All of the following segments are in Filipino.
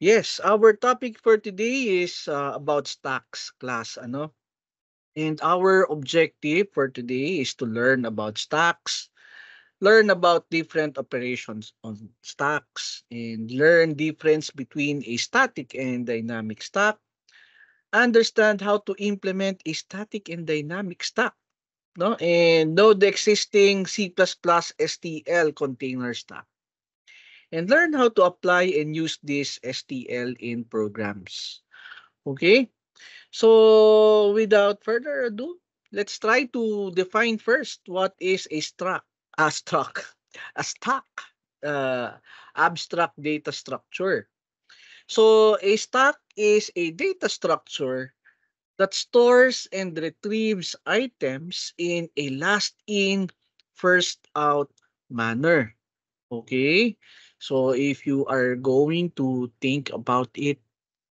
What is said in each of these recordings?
Yes, our topic for today is about stocks class, ano? And our objective for today is to learn about stocks, learn about different operations on stocks, and learn difference between a static and dynamic stock, understand how to implement a static and dynamic stock, no? And know the existing C++ STL container stock, and learn how to apply and use this STL in programs. Okay? So, without further ado, let's try to define first what is a stock, a stock, uh, abstract data structure. So, a stock is a data structure that stores and retrieves items in a last in, first out manner. Okay? So, if you are going to think about it,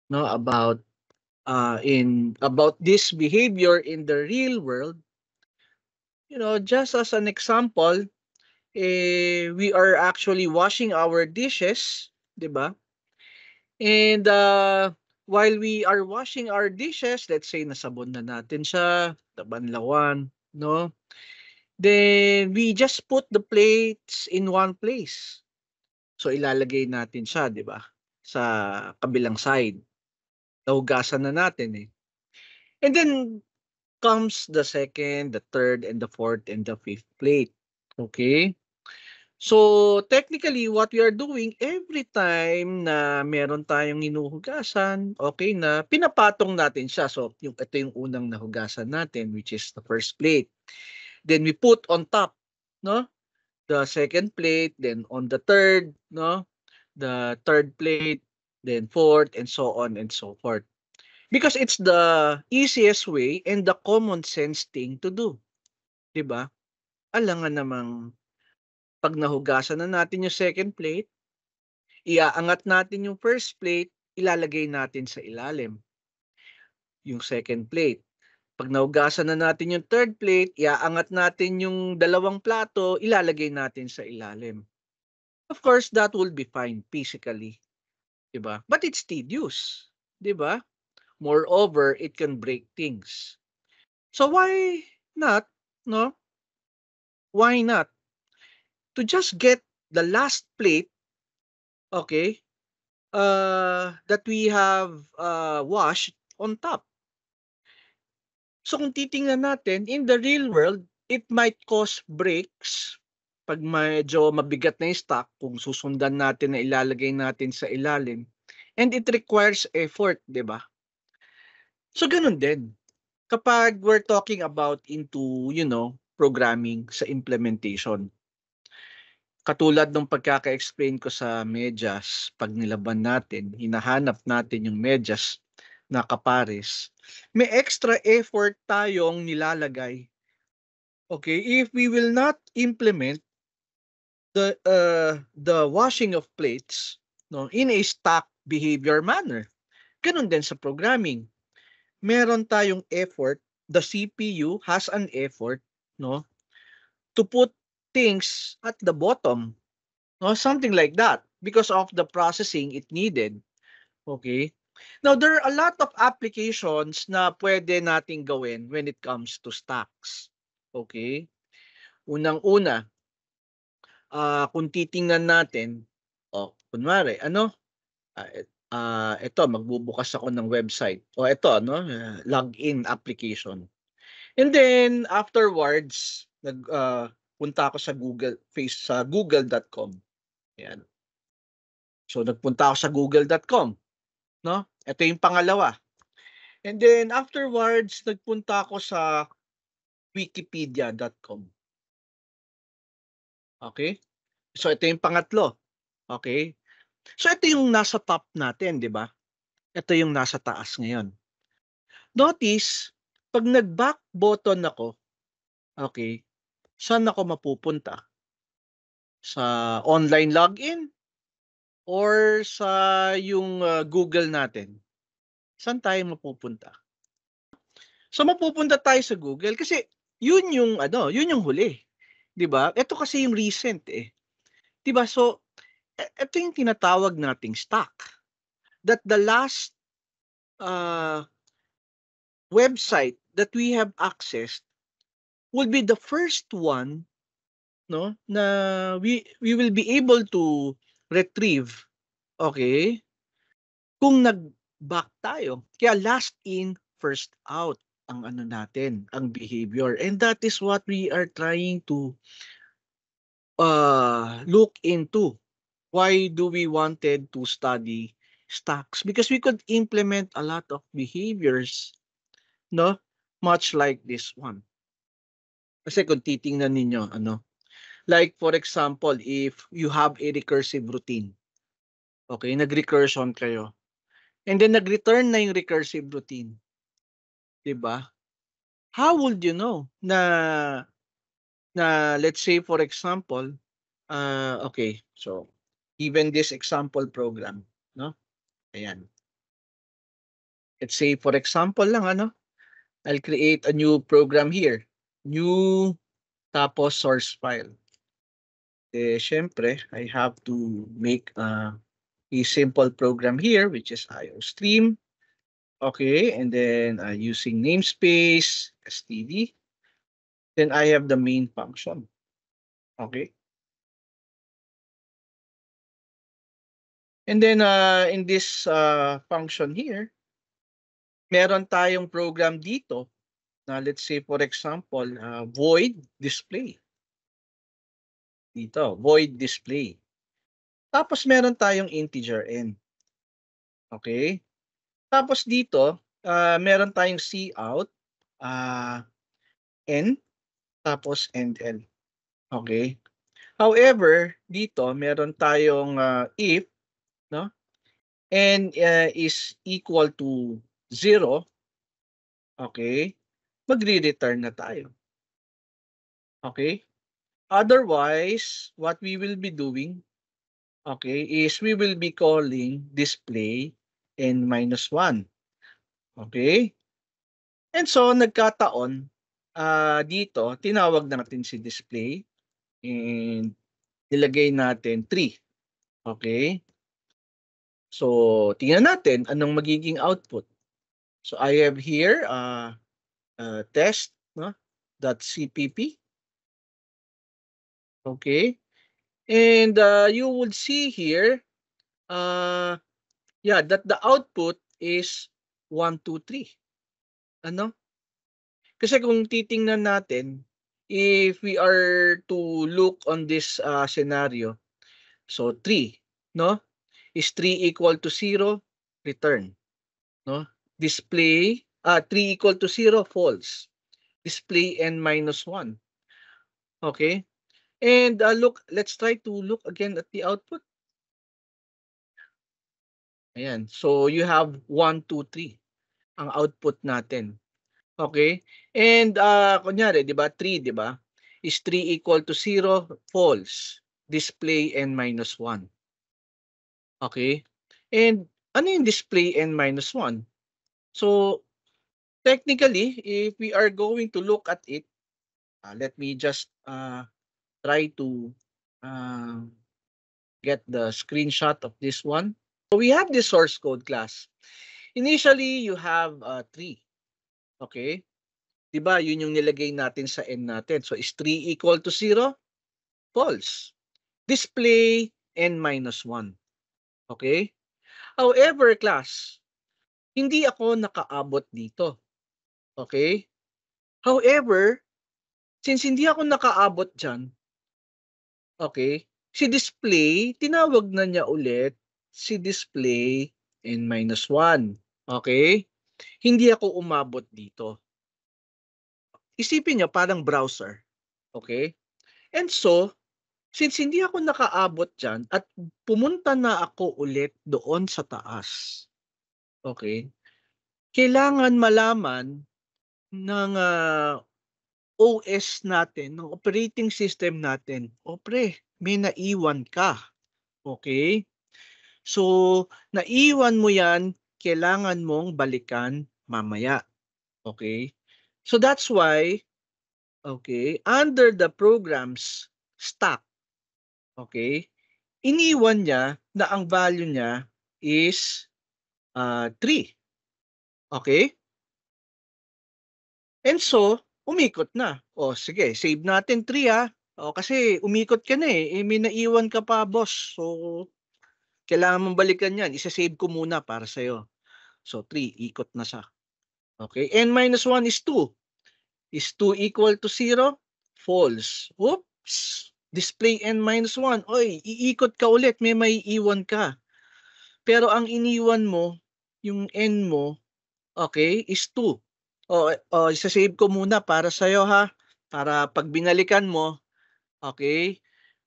no, about this behavior in the real world, just as an example, we are actually washing our dishes, 'di ba? And while we are washing our dishes, let's say nasabon na natin siya, tabanlawan, no? Then we just put the plates in one place. So ilalagay natin siya, 'di ba? Sa kabilang side. Nahugasan na natin eh. And then comes the second, the third, and the fourth, and the fifth plate. Okay? So, technically, what we are doing every time na meron tayong hinuhugasan, okay, na pinapatong natin siya. So, ito yung unang nahugasan natin, which is the first plate. Then, we put on top, no? The second plate, then on the third, no? The third plate, then fourth, and so on and so forth. Because it's the easiest way and the common sense thing to do. 'Di ba? Alangan namang 'pag nahugasan na natin yung second plate, iaangat natin yung first plate, ilalagay natin sa ilalim, yung second plate. 'Pag nahugasan na natin yung third plate, iaangat natin yung dalawang plato, ilalagay natin sa ilalim. Of course, that will be fine physically, 'di ba? But it's tedious, 'di ba? Moreover, it can break things. So why not, no? Why not to just get the last plate, okay, that we have washed on top. So kung titingnan natin, in the real world, it might cause breaks pag medyo mabigat na yung stock kung susundan natin na ilalagay natin sa ilalim. And it requires effort, di ba? So ganun din. Kapag we're talking about into, programming sa implementation. Katulad nung pagkaka-explain ko sa medyas, 'pag nilaban natin, hinahanap natin yung medyas na kapares, may extra effort tayong nilalagay. Okay, if we will not implement the washing of plates, no, in a stack behavior manner. Ganun din sa programming. Meron tayong effort, the CPU has an effort, no, to put things at the bottom. No, something like that because of the processing it needed. Okay? Now, there are a lot of applications na pwede nating gawin when it comes to stacks. Okay? Unang-una, kung titingnan natin, kunwari, ito, magbubukas ako ng website. O ito, login application. And then, afterwards, punta ako sa google.com. Ayan. So, nagpunta ako sa google.com, no? Ito yung pangalawa. And then, afterwards, nagpunta ako sa wikipedia.com. Okay? So, ito yung pangatlo. Okay? So, ito yung nasa top natin, di ba? Ito yung nasa taas ngayon. Notice, pag nag-back button ako, okay, saan ako mapupunta? Sa online login or sa yung Google natin? Saan tayo mapupunta? So mapupunta tayo sa Google kasi yun yung huli, 'di ba? Ito kasi yung recent eh. 'Di ba? So ito yung tinatawag nating stock. that the last website that we have accessed will be the first one, no, na we will be able to retrieve, okay, kung nag-back tayo. Kaya last in, first out ang ano natin, ang behavior. And that is what we are trying to look into. Why do we wanted to study stocks? Because we could implement a lot of behaviors, no, much like this one. Kasi kung titingnan ninyo, ano, like for example, if you have a recursive routine, okay, nag-recursion kayo, and then nag-return na yung recursive routine, di ba? How would you know na let's say for example, okay, so given this example program, no? Ayan. Let's say for example lang, ano, I'll create a new program here. New, tapos source file. Eh, syempre, I have to make a simple program here, which is IOStream. Okay, and then using namespace, std. Then I have the main function. Okay. And then in this function here, meron tayong program dito na let's say for example, void display. Dito, void display. Tapos meron tayong integer n. Okay? Tapos dito, meron tayong cout, n, tapos end l. Okay? However, dito meron tayong if, no? N is equal to 0, okay? Magre-return na tayo. Okay? Otherwise, what we will be doing, okay, is we will be calling display n minus 1. Okay? And so, nagkataon, dito, tinawag natin si display and nilagay natin 3. Okay? So, tingnan natin anong magiging output. So, I have here test, no? .cpp. Okay? And you would see here, yeah, that the output is 1, 2, 3. Ano? Kasi kung titingnan natin, if we are to look on this scenario, so 3, no? Is 3 equal to 0? Return. No? Display, 3 equal to 0? False. Display n minus 1. Okay? And look, let's try to look again at the output. Ayan. So, you have 1, 2, 3 ang output natin. Okay? And kunyari, di ba, 3, di ba? Is 3 equal to 0? False. Display n minus 1. Okay? And ano yung display n minus 1? So, technically, if we are going to look at it, let me just try to get the screenshot of this one. So, we have this source code class. Initially, you have 3. Okay? Diba, yun yung nilagay natin sa n natin. So, is 3 equal to 0? False. Display n minus 1. Okay? However, class, hindi ako nakaabot dito. Okay? However, since hindi ako nakaabot dyan, okay, si display, tinawag na niya ulit si display n minus 1. Okay? Hindi ako umabot dito. Isipin niyo parang browser. Okay? And so, since hindi ako nakaabot dyan at pumunta na ako ulit doon sa taas, okay, kailangan malaman ng OS natin, ng operating system natin, o pre, may naiwan ka. Okay? So, naiwan mo yan, kailangan mong balikan mamaya. Okay? So, that's why, okay, under the program's stack, okay, iniwan niya na ang value niya is 3. Okay? And so, umikot na. O sige, save natin 3 O kasi umikot ka na may naiwan ka pa boss. So, kailangan mong balikan yan. Isa-save ko muna para sa'yo. So, 3, ikot na siya. Okay, n minus 1 is 2. Is 2 equal to 0? False. Oops! Display n minus 1. Oy, iikot ka ulit. May maiiwan ka. Pero ang iniwan mo, yung n mo, okay, is 2. Isa-save ko muna para sa'yo para pag binalikan mo, okay,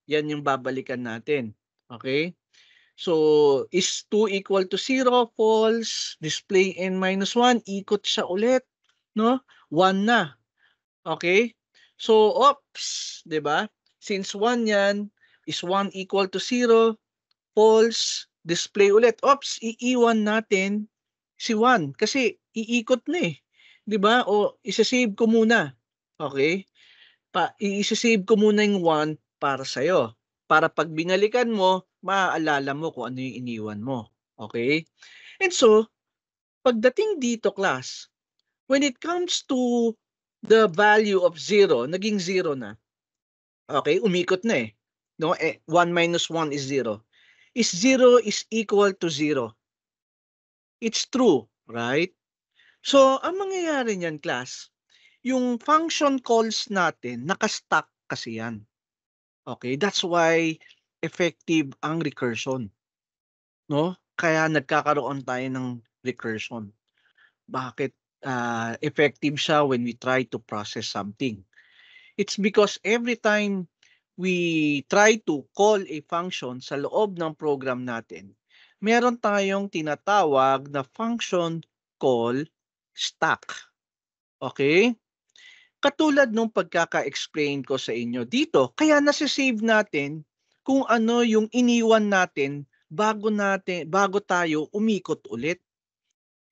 yan yung babalikan natin. Okay? So, is 2 equal to 0? False. Display n minus 1. Ikot siya ulit. No? 1 na. Okay? So, oops. Diba? Since 1 yan, is 1 equal to 0? False. Display ulit. Oops, iiwan natin si 1 kasi iikot na 'di ba? O isa-save ko muna. Okay? Isa-save ko muna yung 1 para sa iyo. Para pag binalikan mo, maaalala mo kung ano yung iniwan mo. Okay? And so, pagdating dito class, when it comes to the value of 0, naging 0 na. Okay? Umikot na No? 1 minus 1 is 0. Is 0 is equal to 0. It's true, right? So, ang mangyayari niyan, class, yung function calls natin, nakastack kasi yan. Okay? That's why effective ang recursion. No? Kaya nagkakaroon tayo ng recursion. Bakit effective siya when we try to process something? It's because every time we try to call a function sa loob ng program natin, meron tayong tinatawag na function call stack. Okay? Katulad nung pagkaka-explain ko sa inyo dito, kaya nasi-save natin kung ano yung iniwan natin bago tayo umikot ulit.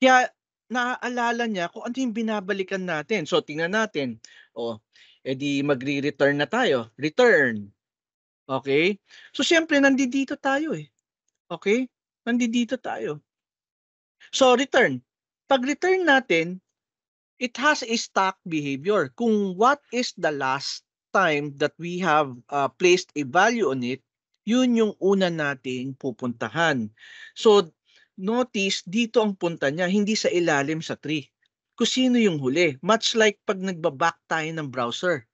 Kaya naaalala niya kung ano yung binabalikan natin. So tingnan natin. Edi magre-return na tayo. Return. Okay? So siyempre nandito tayo Okay? Nandito tayo. So return. Pag return natin, it has a stack behavior. Kung what is the last time that we have placed a value on it, yun yung una nating pupuntahan. So notice dito ang punta niya, hindi sa ilalim sa tree. Kung sino yung huli. Much like pag nagbaback tayo ng browser.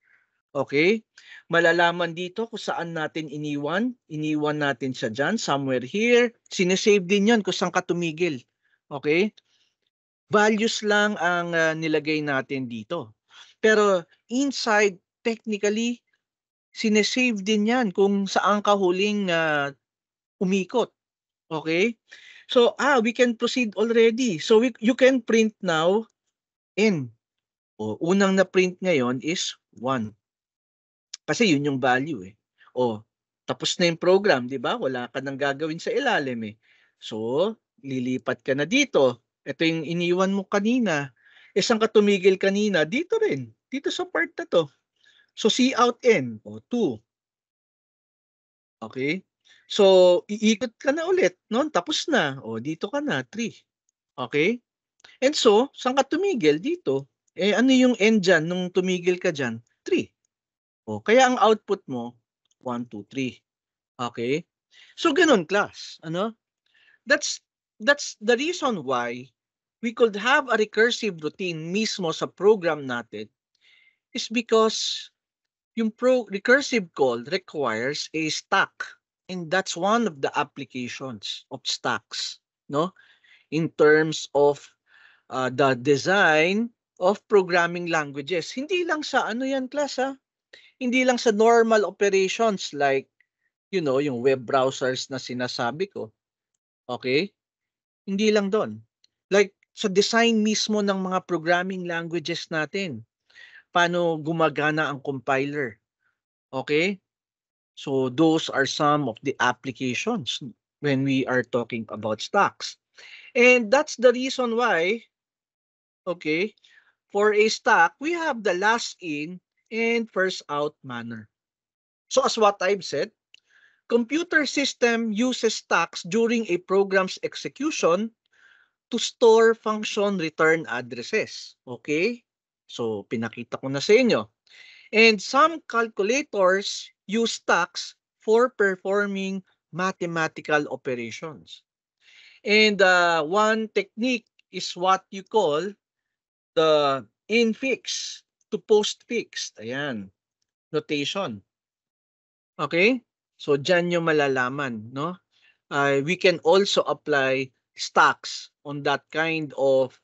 Okay? Malalaman dito kung saan natin iniwan. Iniwan natin siya dyan, somewhere here. Sinesave din yan kung saan ka tumigil. Okay? Values lang ang nilagay natin dito. Pero inside, technically, sinesave din yan kung saan ka huling umikot. Okay? So, we can proceed already. So, you can print now n. Unang na-print ngayon is 1. Kasi yun yung value tapos na yung program, di ba? Wala ka nang gagawin sa ilalim So, lilipat ka na dito. Ito yung iniwan mo kanina. Saan ka tumigil kanina? Dito rin. Dito sa part na to. So, cout n, 2. Okay? So, iikot ka na ulit. No? Tapos na. Dito ka na, 3. Okay? And so, saan ka tumigil? Dito. Ano yung n dyan nung tumigil ka dyan? 3. Kaya ang output mo, 1, 2, 3. Okay? So, ganun, class. That's the reason why we could have a recursive routine mismo sa program natin is because yung recursive call requires a stack. And that's one of the applications of stacks, no? In terms of the design of programming languages. Hindi lang sa yan, class, Hindi lang sa normal operations like, yung web browsers na sinasabi ko. Okay? Hindi lang doon. Like, sa design mismo ng mga programming languages natin. Paano gumagana ang compiler. Okay? So, those are some of the applications when we are talking about stacks. And that's the reason why, okay, for a stack, we have the last in and first out manner. So as what I've said, computer system uses stacks during a program's execution to store function return addresses. Okay? So, pinakita ko na sa inyo. And some calculators use stacks for performing mathematical operations. And one technique is what you call the infix to postfix. Ayan, notation. Okay? So, dyan nyo malalaman, no? We can also apply stacks on that kind of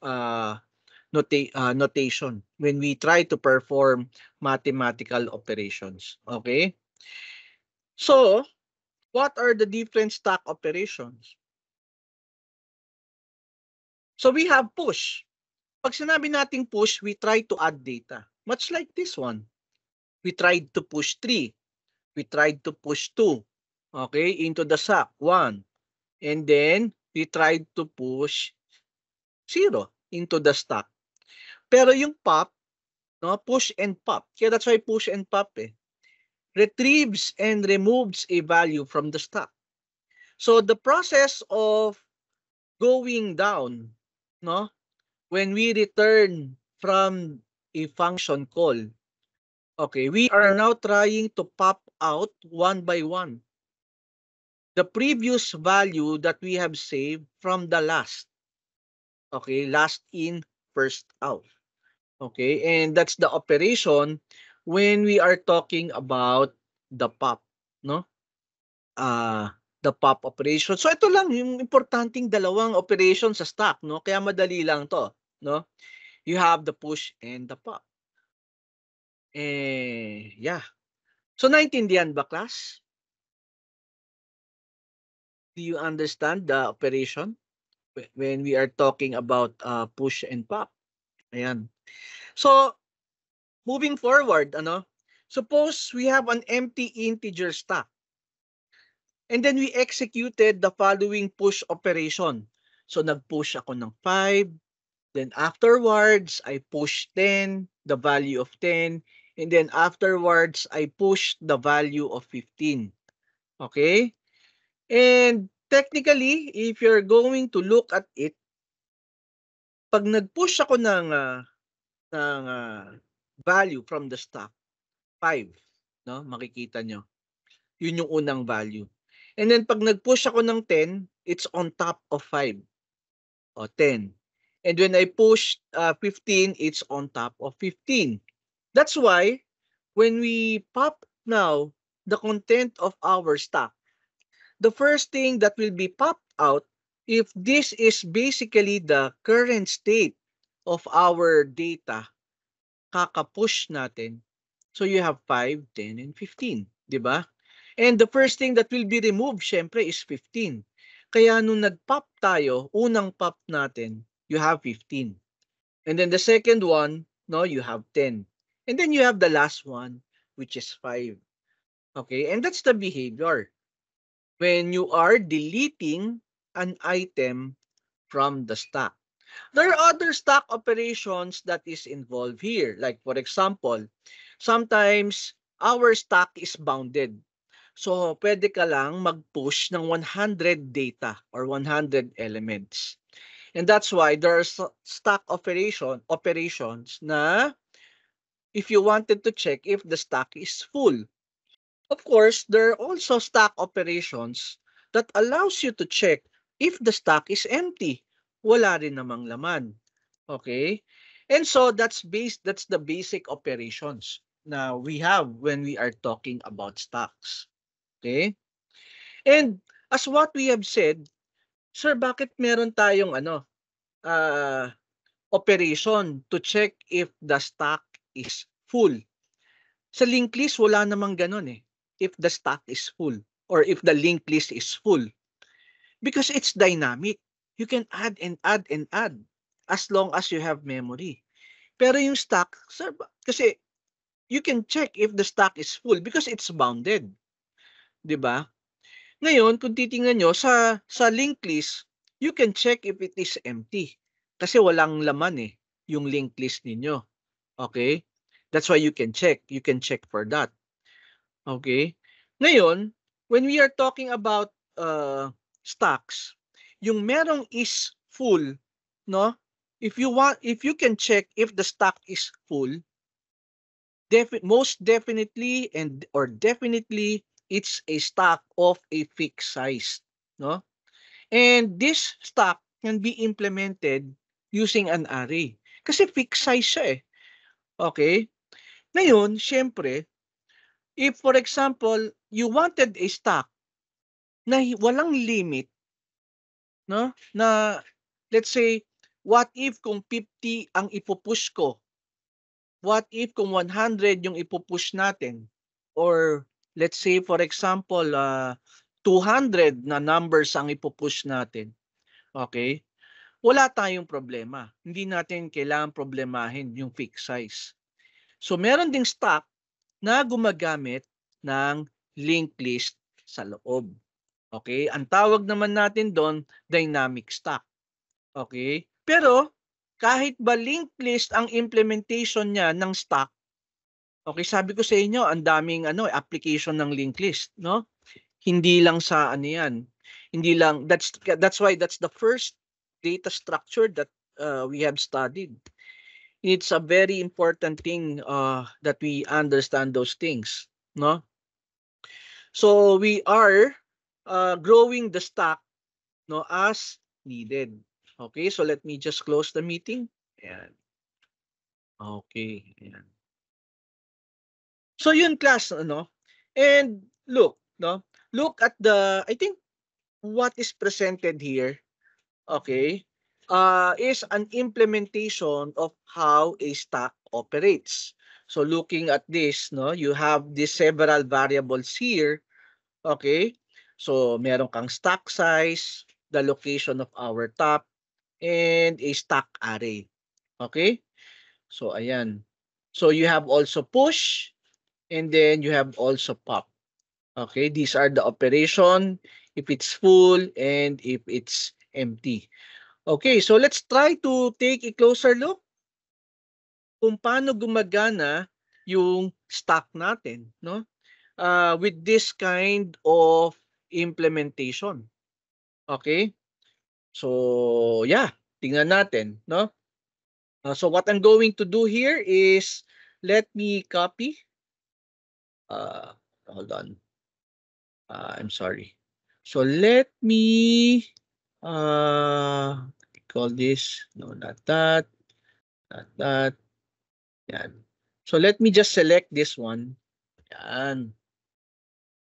notation when we try to perform mathematical operations. Okay? So, what are the different stack operations? So, we have push. Pag sinabi nating push, we try to add data. Much like this one. We tried to push 3. We tried to push 2. Okay? Into the stack. 1. And then, we tried to push 0 into the stack. Pero yung pop, no, push and pop. Kaya that's why push and pop retrieves and removes a value from the stack. So the process of going down, no, when we return from a function call, okay, we are now trying to pop out one by one the previous value that we have saved from the last. Okay, last in, first out. Okay, and that's the operation when we are talking about the pop, no? The pop operation. So ito lang yung importanteng dalawang operation sa stack, no? Kaya madali lang 'to, no? You have the push and the pop. Yeah. So naintindihan ba, class? Do you understand the operation when we are talking about push and pop? Ayan. So moving forward, suppose we have an empty integer stack. And then we executed the following push operation. So nag-push ako ng 5. Then afterwards, I push 10, the value of 10. And then afterwards, I push the value of 15. Okay? And technically, if you're going to look at it, pag nag-push ako ng value from the stack, 5, no? Makikita nyo. Yun yung unang value. And then pag nag-push ako ng 10, it's on top of 5. O 10. And when I push 15, it's on top of 15. That's why when we pop now the content of our stack, the first thing that will be popped out, if this is basically the current state of our data, kaka-push natin. So you have 5, 10, and 15. Diba? And the first thing that will be removed, syempre, is 15. Kaya nung nag-pop tayo, unang pop natin, you have 15. And then the second one, no, you have 10. And then you have the last one, which is 5. Okay, and that's the behavior when you are deleting an item from the stack. There are other stack operations that is involved here. Like for example, sometimes our stack is bounded. So, pwede ka lang mag-push ng 100 data or 100 elements. And that's why there are stack operations na if you wanted to check if the stack is full. Of course, there are also stack operations that allows you to check if the stack is empty. Wala rin namang laman. Okay? And so that's the basic operations na we have when we are talking about stacks. Okay? And as what we have said, sir, bakit meron tayong operation to check if the stack is full? Sa linked list, wala namang ganun eh. If the stack is full or if the linked list is full. Because it's dynamic. You can add and add and add as long as you have memory. Pero yung stack, sir, kasi you can check if the stack is full because it's bounded. 'Di ba? Ngayon, kung titingnan nyo sa linked list, you can check if it is empty. Kasi walang laman yung linked list ninyo. Okay? That's why you can check. You can check for that. Okay? Ngayon, when we are talking about stacks, yung merong is full no? If you can check if the stock is full, most definitely definitely it's a stock of a fixed size, no? And this stock can be implemented using an array. Kasi fixed size siya eh. Okay? Ngayon, syempre, if for example, you wanted a stock na walang limit, no? Na let's say, what if kung 50 ang ipupush ko? What if kung 100 yung ipupush natin? Or let's say for example, 200 na numbers ang ipupush natin. Okay? Wala tayong problema. Hindi natin kailangan problemahin yung fixed size. So meron ding stock na gumagamit ng linked list sa loob. Okay? Ang tawag naman natin doon, dynamic stock. Okay? Pero kahit ba linked list ang implementation niya ng stock, okay, sabi ko sa inyo, ang daming application ng linked list, no? Hindi lang sa ano 'yan. Hindi lang that's why that's the first data structure that we have studied. It's a very important thing that we understand those things, no? So we are growing the stock, no, as needed. Okay, so let me just close the meeting. Ayan. Okay, ayan. So yun class, ano? And look, no? Look at I think what is presented here, okay, is an implementation of how a stack operates. So looking at this, no, you have these several variables here, okay? So meron kang stack size, the location of our top, and a stack array. Okay? So ayan. So you have also push, and then you have also pop. Okay, these are the operation if it's full and if it's empty. Okay, so let's try to take a closer look kung paano gumagana yung stack natin, no? With this kind of implementation. Okay? So, yeah, tingnan natin, no? So what I'm going to do here is let me copy. Hold on. I'm sorry. So let me call this, no, not that, not that. Yan. So let me just select this one. Yan.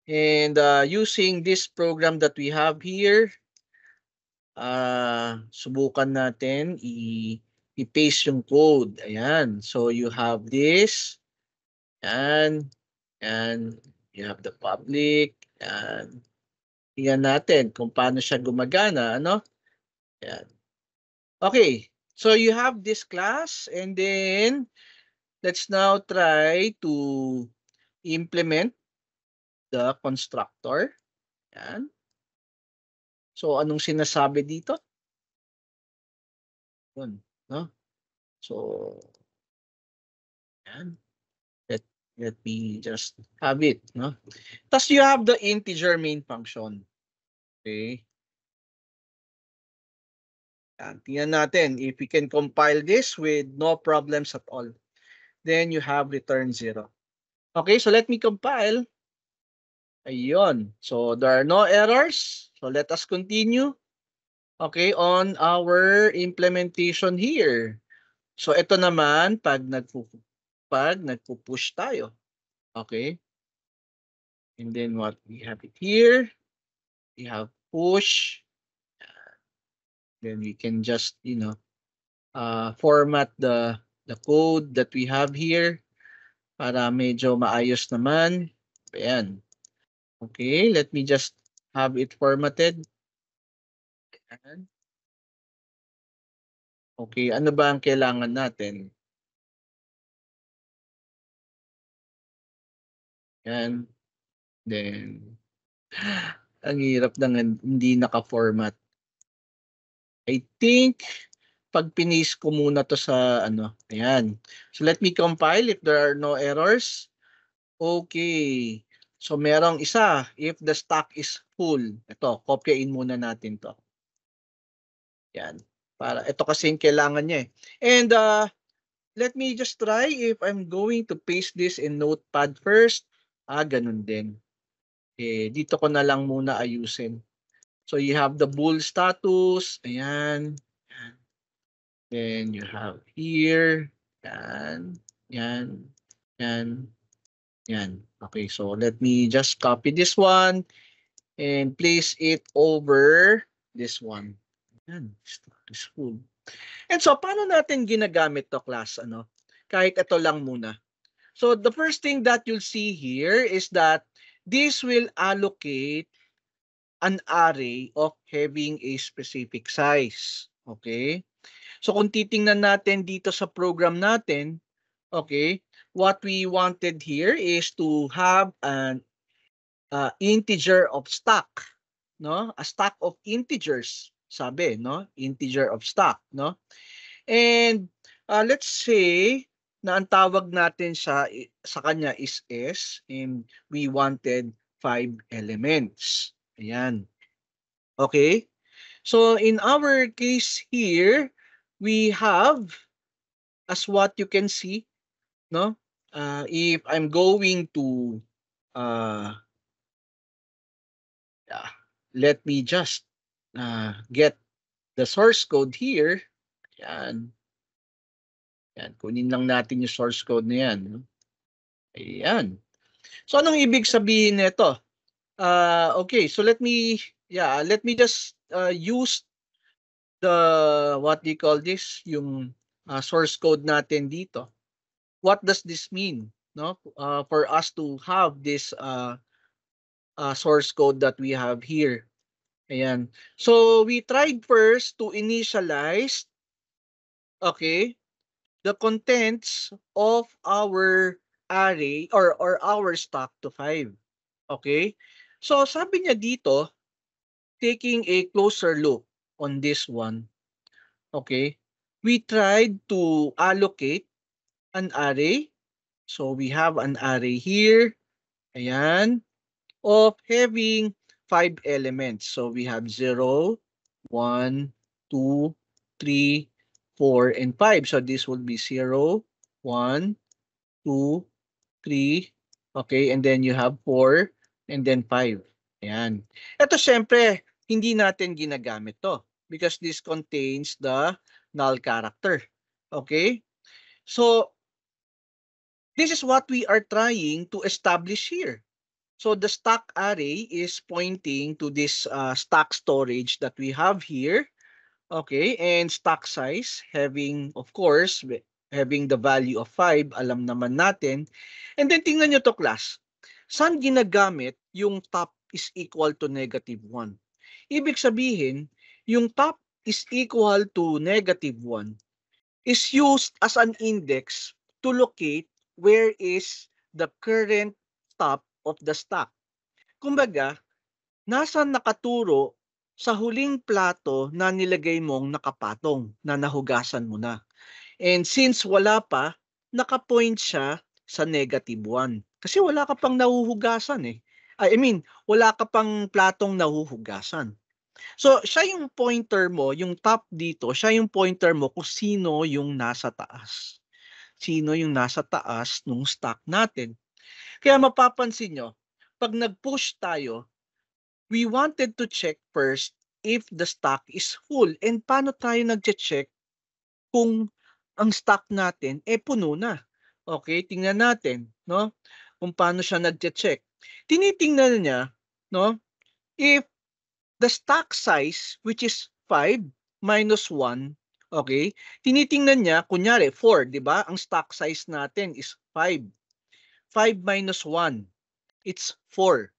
And using this program that we have here, subukan natin i-paste yung code. Ayan. So you have this. Yan. And you have the public. Yan. Tingnan natin kung paano siya gumagana. Ano? Yan. Okay. So you have this class and then let's now try to implement the constructor. Yan. So anong sinasabi dito? Yun, no? So yan. Let me just have it, no? Tapos you have the integer main function. Okay? Yan. Tingnan natin if we can compile this with no problems at all. Then you have return 0. Okay, so let me compile. Ayun. So there are no errors. So let us continue. Okay, on our implementation here. So ito naman pag nagpo-push tayo. Okay? And then what we have it here, we have push. Then we can just, format the code that we have here para medyo maayos naman. Ayan. Okay, let me just have it formatted. Ayan. Okay, ano ba ang kailangan natin? Ayan. Then, ang hirap ng hindi naka-format. I think, pag pinis ko muna to sa ayan. So let me compile if there are no errors. Okay. So merong isa, if the stock is full. Ito, kopyain muna natin to. Yan. Para ito kasi yung kailangan niya eh. And let me just try if I'm going to paste this in Notepad first. Ganun din. Dito ko na lang muna ayusin. So you have the bool status. Ayan. Then you have here. Yan. Yan. Yan. Yan. Okay, so let me just copy this one and place it over this one. Yan. This full. And so, paano natin ginagamit to class? Kahit ito lang muna. So, the first thing that you'll see here is that this will allocate an array of having a specific size. Okay? So, kung titingnan natin dito sa program natin, okay, what we wanted here is to have an integer of stack, no? A stack of integers, sabi, no? Integer of stack, no? And let's say na ang tawag natin sa kanya is S and we wanted 5 elements. Ayan. Okay? So in our case here, we have, as what you can see, no? If I'm going to let me just get the source code here. Yan. Yan. Kunin lang natin yung source code na yan. No? Ayan. So, anong ibig sabihin nito? Okay, so let me just use the, what do you call this? Yung source code natin dito. What does this mean? No? For us to have this source code that we have here. Ayan. So, we tried first to initialize, okay, the contents of our array or our stack to 5. Okay? So, sabi niya dito, taking a closer look on this one, okay, we tried to allocate an array. So, we have an array here, ayan, of having 5 elements. So, we have 0, 1, 2, 3, 4, and 5. So, this will be 0, 1, 2, 3, okay, and then you have 4, and then 5. Ayan. Ito syempre, hindi natin ginagamit to because this contains the null character. Okay? So, this is what we are trying to establish here. So, the stack array is pointing to this stack storage that we have here. Okay, and stack size having, of course, having the value of 5, alam naman natin. And then tingnan nyo to class. Saan ginagamit yung top is equal to -1? Ibig sabihin, yung top is equal to -1 is used as an index to locate where is the current top of the stack. Kumbaga, nasa nakaturo sa huling plato na nilagay mong nakapatong, na nahugasan mo na. And since wala pa, nakapoint siya sa -1. Kasi wala ka pang nahuhugasan eh. I mean, wala ka pang platong nahuhugasan. So, siya yung pointer mo, yung top dito, siya yung pointer mo kung sino yung nasa taas. Sino yung nasa taas nung stack natin. Kaya mapapansin nyo, pag nag-push tayo, we wanted to check first if the stock is full. And paano tayo nag-check kung ang stock natin puno na? Okay, tingnan natin, no? Kung paano siya nag-check. Tinitingnan niya, no? If the stock size, which is 5 minus 1, okay? Tinitingnan niya, kunyari 4, di ba? Ang stock size natin is 5. 5 minus 1, it's 4.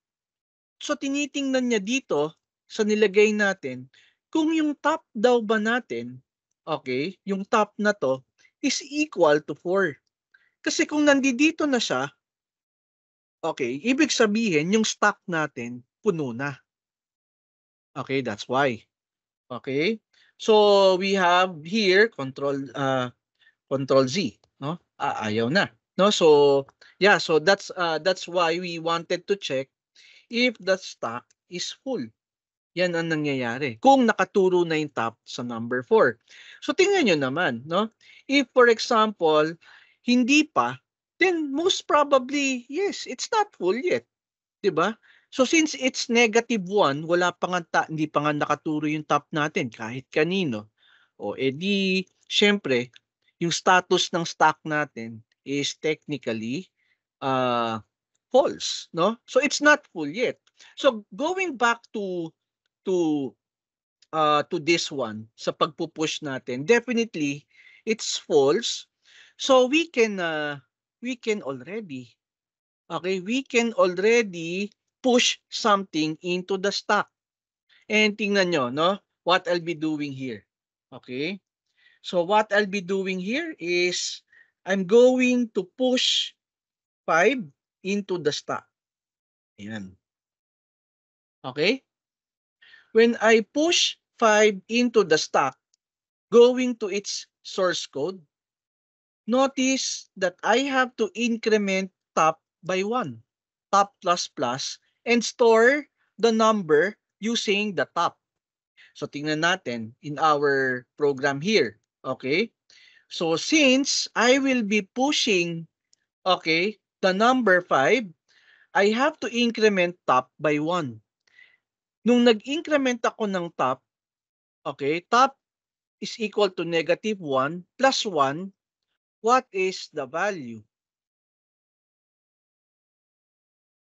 So, tinitingnan niya dito sa nilagay natin kung yung top daw ba natin, okay, yung top na to is equal to 4. Kasi kung nandito na siya, okay, ibig sabihin yung stock natin puno na. Okay, that's why. Okay? So, we have here control Z, no? Ayaw na. No? So, yeah, so that's why we wanted to check if the stock is full. Yan ang nangyayari kung nakaturo na yung top sa number 4. So tingnan nyo naman, no? If for example, hindi pa, then most probably, yes, it's not full yet. 'Di ba? So since it's -1, wala pa nga hindi pa nga nakaturo yung top natin kahit kanino. O edi, syempre, yung status ng stock natin is technically false, no? So it's not full yet. So going back to to this one sa pagpupush natin, definitely it's false. So we can already we can already push something into the stock. And tingnan nyo, no? What I'll be doing here. Okay? So what I'll be doing here is I'm going to push 5 into the stock. Ayan. Okay? When I push 5 into the stock, going to its source code, notice that I have to increment top by 1, top plus plus, and store the number using the top. So tingnan natin in our program here. Okay? So since I will be pushing, the number 5, I have to increment top by 1. Nung nag-increment ako ng top, top is equal to -1 plus 1. What is the value?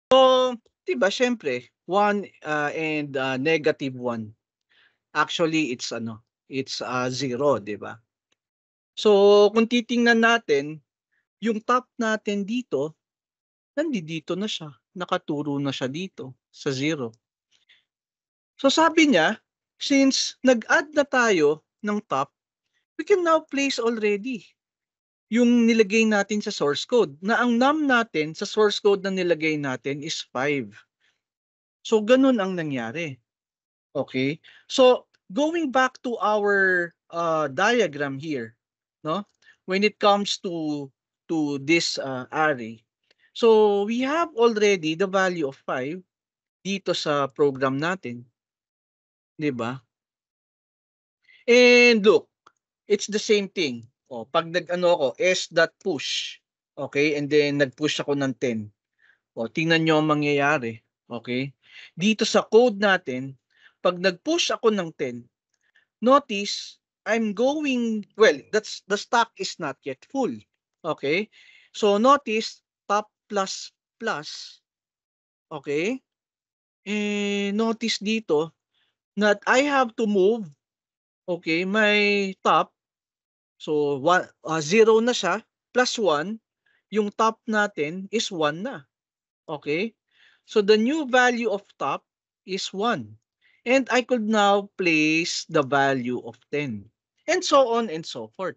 So, 'di ba syempre 1 and -1. Actually it's it's 0, 'di ba? So, kung titingnan natin, yung top natin dito, nandito na siya. Nakaturo na siya dito sa 0. So, sabi niya, since nag-add na tayo ng top, we can now place already yung nilagay natin sa source code, na ang num natin sa source code na nilagay natin is 5. So, ganun ang nangyari. Okay? So, going back to our diagram here, no? When it comes to this array. So, we have already the value of 5 dito sa program natin. 'Di ba? And look, it's the same thing. Pag nag-ano ako, s.push. Okay? And then nag-push ako ng 10. Tingnan nyo ang mangyayari. Okay? Dito sa code natin, pag nag-push ako ng 10, notice I'm going, well, that's the stock is not yet full. Okay? So notice top plus plus. Okay? Notice dito that I have to move my top. So 0 na siya plus 1, yung top natin is 1 na. Okay? So the new value of top is 1. And I could now place the value of 10. And so on and so forth.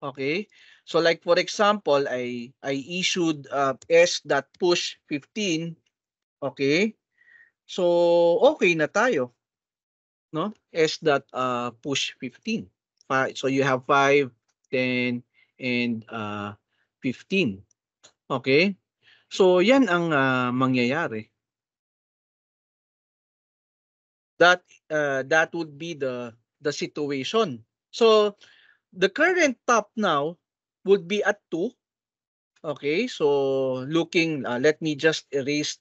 Okay? So like for example, I issued s.push 15. Okay? So okay na tayo. No? S.push 15. So you have 5, 10, and 15. Okay? So yan ang mangyayari. That would be the situation. So the current top now would be at 2. Okay, so looking, let me just erase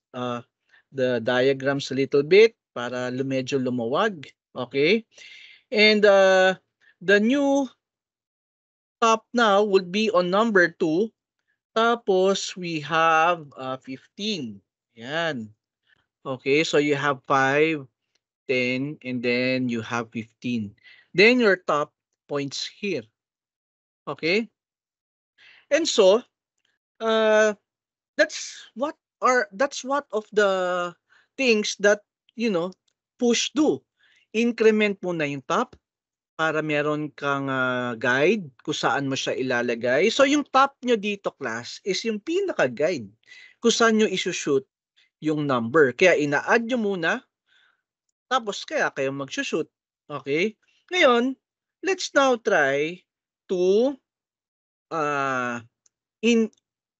the diagrams a little bit para medyo lumawag. Okay, and the new top now would be on number 2. Tapos we have 15. Yan. Okay, so you have 5, 10, and then you have 15. Then your top points here. Okay? And so, that's what of the things that, push do. Increment mo na yung top para meron kang guide kung saan mo siya ilalagay. So, yung top nyo dito, class, is yung pinaka-guide kung saan nyo isushoot yung number. Kaya ina-add nyo muna, tapos kaya kayo mag-shoot. Okay? Ngayon, let's now try to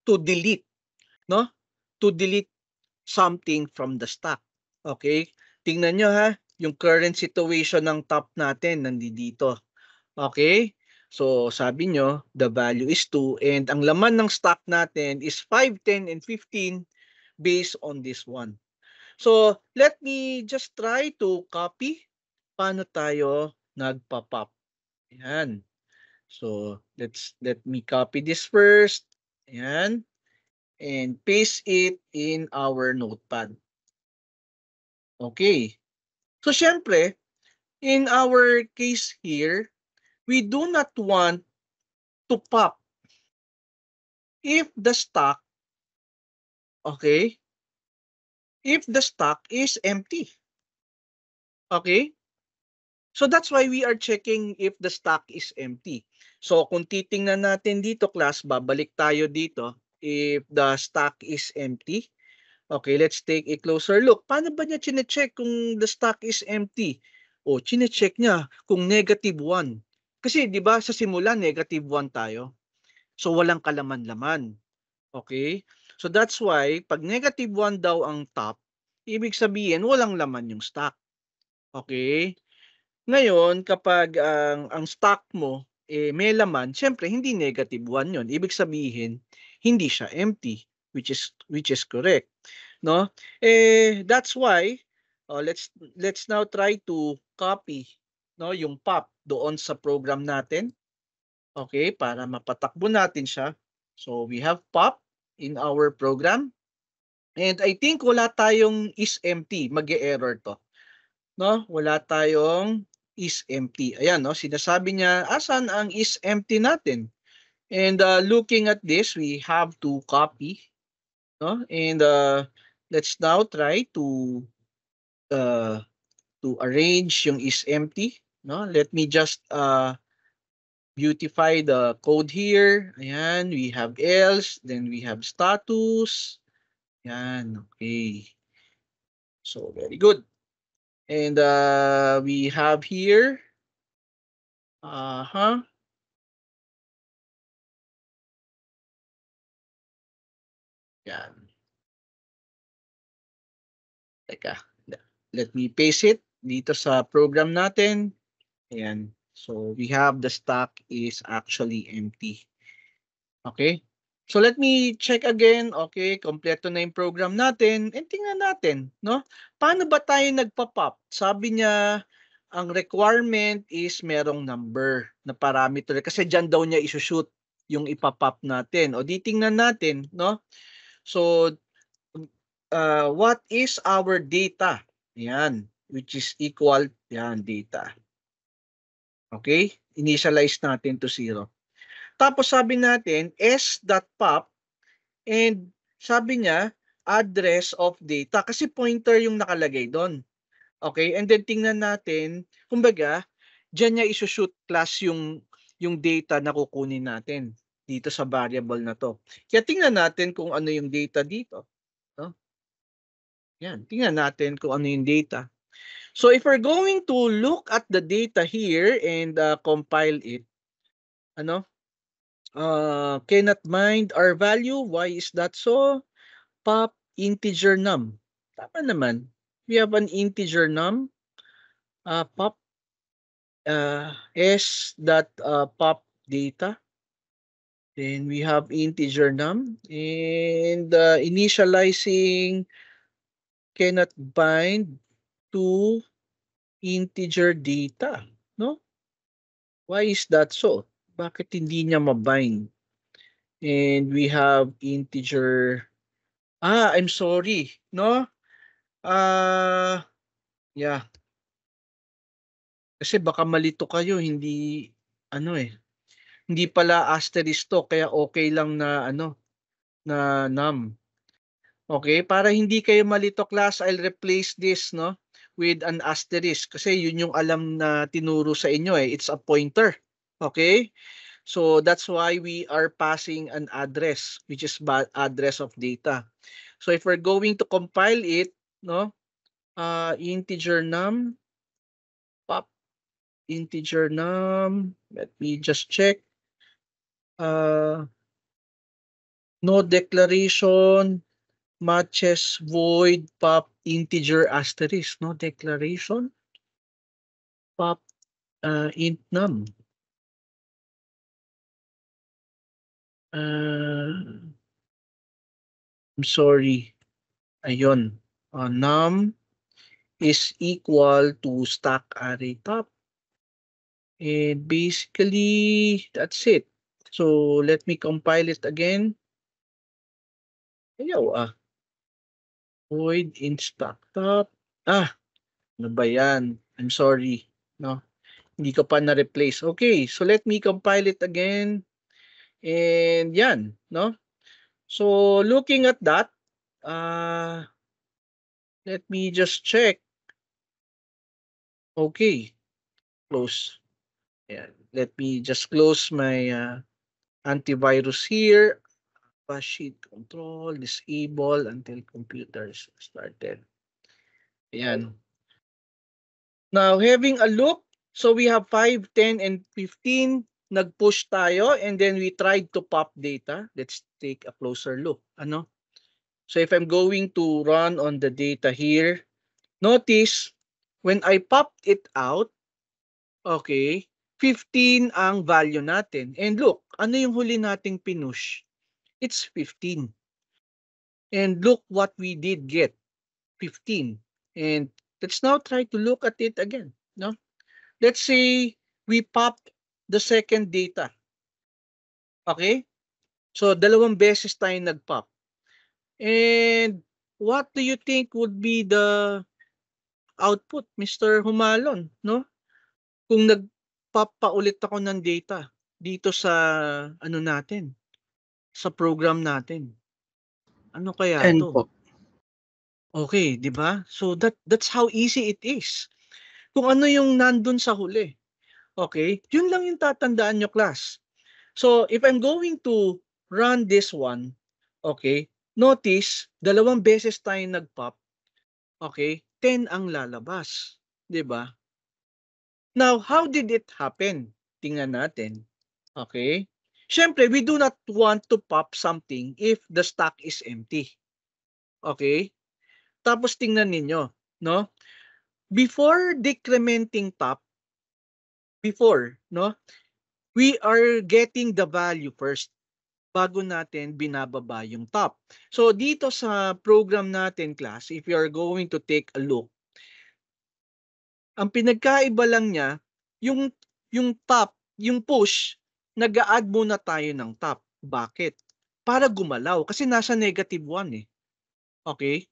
to delete, no? To delete something from the stock. Okay? Tingnan nyo ha. yung current situation ng top natin nandito. Okay? So, sabi nyo, the value is 2 and ang laman ng stock natin is 5, 10, and 15 based on this one. So, let me just try to copy paano tayo nagpa-pop. Ayan. So, let me copy this first. Ayan. And paste it in our notepad. Okay. So, syempre, in our case here, we do not want to pop if the stock, okay, if the stock is empty. Okay? So that's why we are checking if the stock is empty. So kung titingnan natin dito class, babalik tayo dito if the stock is empty. Okay, let's take a closer look. Paano ba niya chine-check kung the stock is empty? O, chine-check niya kung -1. Kasi 'di ba sa simula -1 tayo. So walang kalaman-laman. Okay? So that's why pag -1 daw ang top, ibig sabihin walang laman yung stock. Okay? Ngayon, kapag ang stock mo may laman, syempre hindi -1 'yon. Ibig sabihin, hindi siya empty, which is correct, no? That's why let's now try to copy no yung pop doon sa program natin. Okay, para mapatakbo natin siya. So we have pop in our program. And I think wala tayong is empty, mag-e-error to. No, wala tayong is empty. Ayan, no, sinasabi niya, asan ang is empty natin? And looking at this, we have to copy, no? And let's now try uh, to arrange yung is empty, no? Let me just beautify the code here. Ayan, we have else, then we have status. Ayan, okay. So, very good. And we have here, yan. Teka, let me paste it dito sa program natin. Ayan. So, we have the stock is actually empty. Okay? So, let me check again. Okay, kompleto na yung program natin. And tingnan natin, no? Paano ba tayo nagpa-pop? Sabi niya, ang requirement is merong number na parameter. Kasi dyan daw niya isushoot yung ipapop natin. O, di tingnan natin, no? So, what is our data? Yan, which is equal, yan, data. Okay? Initialize natin to 0. Tapos sabi natin, s.pop, and sabi niya, address of data. Kasi pointer yung nakalagay doon. Okay? And then tingnan natin, kumbaga, dyan niya isushoot class yung data na kukunin natin dito sa variable na to. Kaya tingnan natin kung ano yung data dito. No? Yan, tingnan natin kung ano yung data. So if we're going to look at the data here and compile it, ano? Cannot mind our value. Why is that so? Pop integer num. Tama naman. We have an integer num. Pop s dot pop data. Then we have integer num and initializing cannot bind to integer data, no? Why is that so? Bakit hindi niya mabind? And we have integer. I'm sorry, no? Yeah. Kasi baka malito kayo, hindi ano hindi pala asterisk to kaya okay lang na na num. Okay, para hindi kayo malito class, I'll replace this with an asterisk kasi yun yung alam na tinuro sa inyo it's a pointer. Okay? So that's why we are passing an address which is address of data. So if we're going to compile it, integer num pop integer num, let me just check. No declaration matches void pop integer asterisk, no declaration. pop int num. I'm sorry. Ayun. Num is equal to stack array top. And basically, that's it. So let me compile it again. Ayaw void int stack top. Ano ba yan? I'm sorry. No, hindi ko pa na-replace. Okay, so let me compile it again. And yan, no? So looking at that, let me just check. Okay, close. Ayan. Let me just close my antivirus here. Sheet control, disable until computers started. Ayan. Now, having a look, so we have 5, 10, and 15. Nag-push tayo and then we tried to pop data. Let's take a closer look. Ano? So if I'm going to run on the data here, notice when I popped it out, okay, 15 ang value natin. And look, ano yung huli nating pinush? It's 15. And look what we did get, 15. And let's now try to look at it again. No? Let's say we pop the second data. Okay? So, dalawang beses tayo nag-pop. And what do you think would be the output, Mr. Humalon? No? Kung nag-pop pa ulit ako ng data dito sa ano natin, sa program natin. Ano kaya 10 to? po. Okay, di ba? So that's how easy it is. Kung ano yung nandun sa huli. Okay? Yun lang yung tatandaan nyo, class. So, if I'm going to run this one, okay, notice, dalawang beses tayo nag-pop, okay, 10 ang lalabas. Diba? Now, how did it happen? Tingnan natin. Okay? Siyempre, we do not want to pop something if the stack is empty. Okay? Tapos tingnan ninyo, no? Before decrementing top, no? We are getting the value first bago natin binababa yung top. So dito sa program natin, class, if you are going to take a look, ang pinagkaiba lang niya, yung top, yung push, nag-a-add muna tayo ng top. Bakit? Para gumalaw. Kasi nasa negative 1 eh. Okay?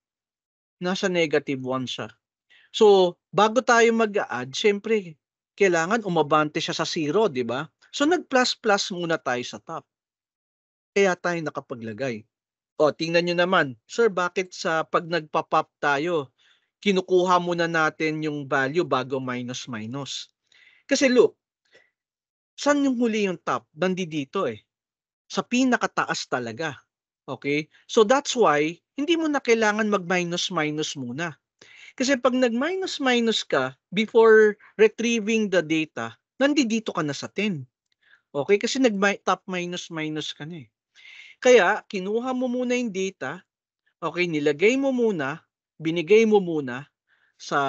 Nasa negative 1 siya. So, bago tayo mag-a-add, syempre, kailangan umabante siya sa 0, di ba? So, nag-plus-plus muna tayo sa top. Kaya tayo nakapaglagay. O, tingnan nyo naman, sir, bakit sa pag nagpa-pop tayo, kinukuha muna natin yung value bago minus-minus? Kasi look, saan yung huli yung top? Bandi dito eh. Sa pinakataas talaga. Okay? So that's why, hindi mo na kailangan mag-minus-minus muna. Kasi pag nag-minus-minus ka, before retrieving the data, nandito ka na sa 10. Okay? Kasi nag-top minus-minus ka na eh. Kaya, kinuha mo muna yung data, okay, nilagay mo muna, binigay mo muna sa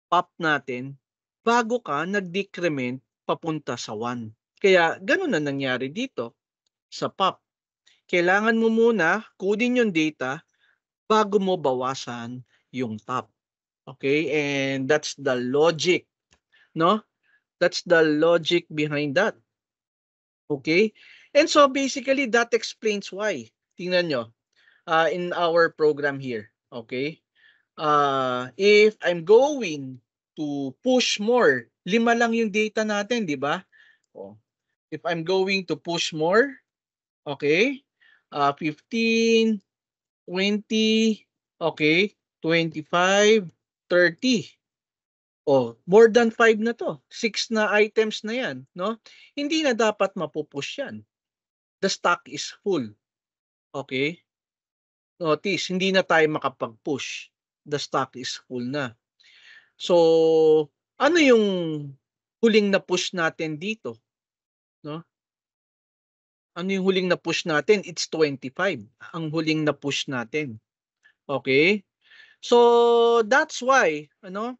pop natin, bago ka nag-decrement papunta sa 1. Kaya, ganun na nangyari dito sa pop. Kailangan mo muna kunin yung data bago mo bawasan yung top. Okay? And that's the logic, no? That's the logic behind that. Okay? And so basically that explains why. Tingnan nyo, in our program here, okay? If I'm going to push more, 5 lang yung data natin, di ba? Oh. If I'm going to push more, okay? 15, 20, okay? 25, 30. Oh, more than 5 na to. 6 na items na yan, no? Hindi na dapat mapupush yan. The stock is full. Okay? Notice, hindi na tayo makapag-push. The stock is full na. So, ano yung huling na push natin dito? No? Ano yung huling na push natin? It's 25. Ang huling na push natin. Okay? So, that's why, ano?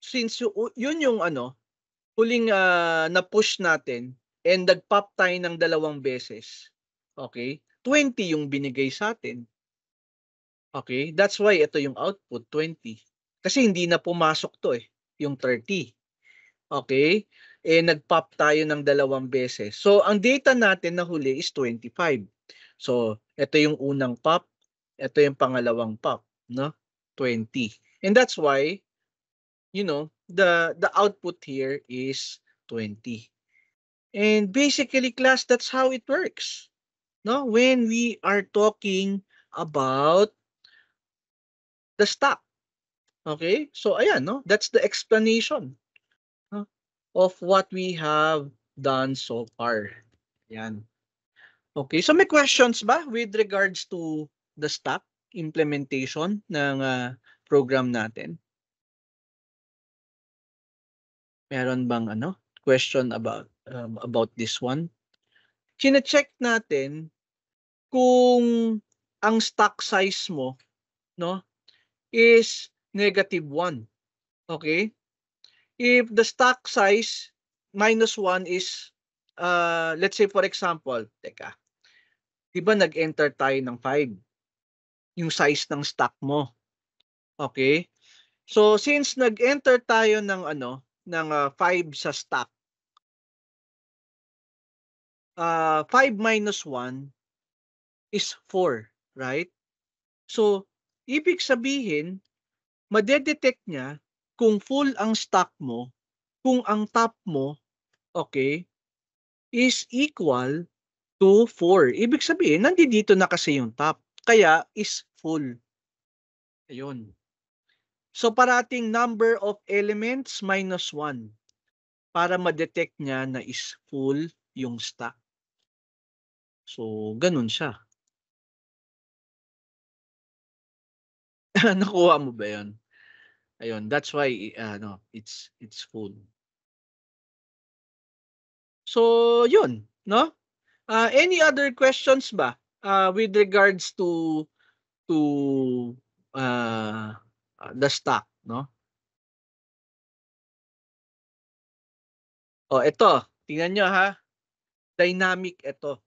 since yun yung ano, huling na-push natin and nag-pop tayo ng 2 beses, okay, 20 yung binigay sa atin. Okay, that's why ito yung output 20. Kasi hindi na pumasok 'to, yung 30. Okay, nag-pop tayo ng 2 beses. So ang data natin na huli is 25. So ito yung unang pop, ito yung pangalawang pop, no? 20. And that's why, the output here is 20. And basically, class, that's how it works. No, when we are talking about the stock. Okay? So ayan, no? That's the explanation, no, of what we have done so far. Ayan. Okay, so may questions ba with regards to the stock implementation ng program natin? Meron bang question about this one? Chine-check natin kung ang stock size mo, no, is -1. Okay? If the stock size -1 is, let's say for example, teka, 'di ba nag-enter tayo ng 5, yung size ng stock mo. Okay? So since nag-enter tayo ng 5 sa stock, 5 minus 1 is 4, right? So ibig sabihin, madedetect niya kung full ang stock mo, kung ang top mo, okay, is equal to 4. Ibig sabihin, nandito na kasi yung top. Kaya is full. Ayun. So parating number of elements minus 1 para ma-detect niya na is full yung stock. So ganun siya. Nakuha mo ba 'yon? Ayun, that's why it's full. So yun, no? Any other questions ba with regards to the stock, no? Oh, ito, tingnan nyo ha. Dynamic ito.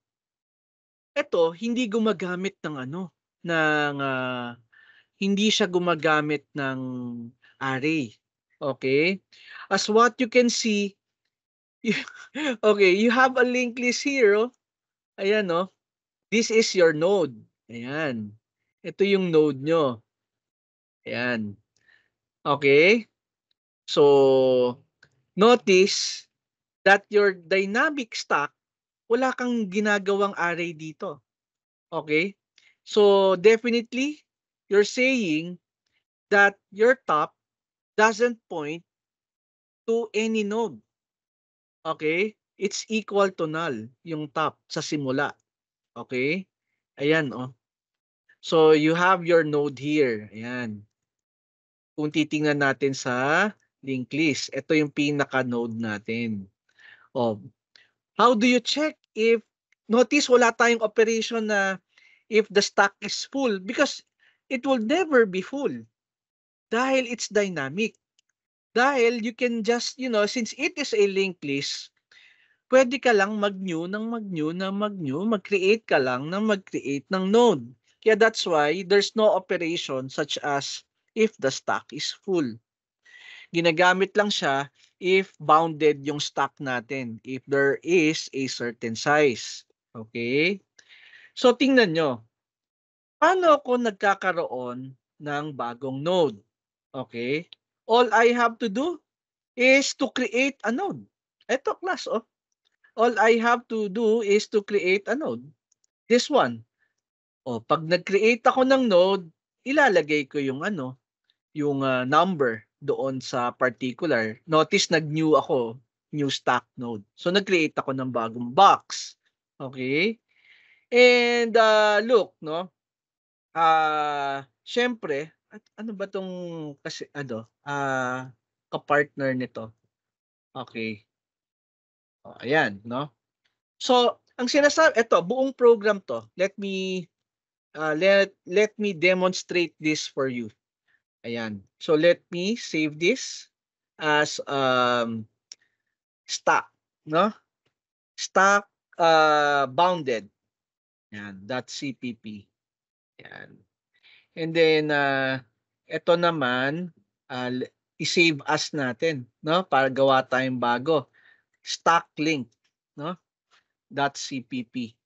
Ito, hindi gumagamit ng hindi siya gumagamit ng array. Okay? As what you can see, okay, you have a linked list here. Oh. Ayan, no? This is your node. Ayan. Ito yung node nyo. Ayan. Okay? So, notice that your dynamic stack, wala kang ginagawang array dito. Okay? So, definitely, you're saying that your top doesn't point to any node. Okay? It's equal to null, yung top sa simula. Okay? Ayan, oh. So, you have your node here. Ayan. Kung titingnan natin sa linked list, ito yung pinaka-node natin. Oh, how do you check if, notice wala tayong operation na if the stack is full because it will never be full dahil it's dynamic. Dahil you can just, since it is a linked list, pwede ka lang mag-new ng mag-new ng mag-new, mag-create ka lang ng mag-create ng node. Kaya that's why there's no operation such as if the stack is full. Ginagamit lang siya if bounded yung stack natin, if there is a certain size. Okay? So tingnan nyo, paano ako nagkakaroon ng bagong node? Okay? All I have to do is to create a node. Ito class, oh. All I have to do is to create a node. This one. Oh, pag nag-create ako ng node, ilalagay ko yung yung number doon sa particular. Notice nag-new ako, new stack node. So nag-create ako ng bagong box. Okay? And look, no? Syempre, at ano ba tong kasi ka-partner nito? Okay. Oh, ayan, no? So, ang sinasabi, ito, buong program to. Let me demonstrate this for you. Ayan. So let me save this. as stock, no? Stock bounded. Yan, .cpp. Yan. And then ito naman i-save as natin, no? Para gawa tayong bago. Stock link, no? .cpp.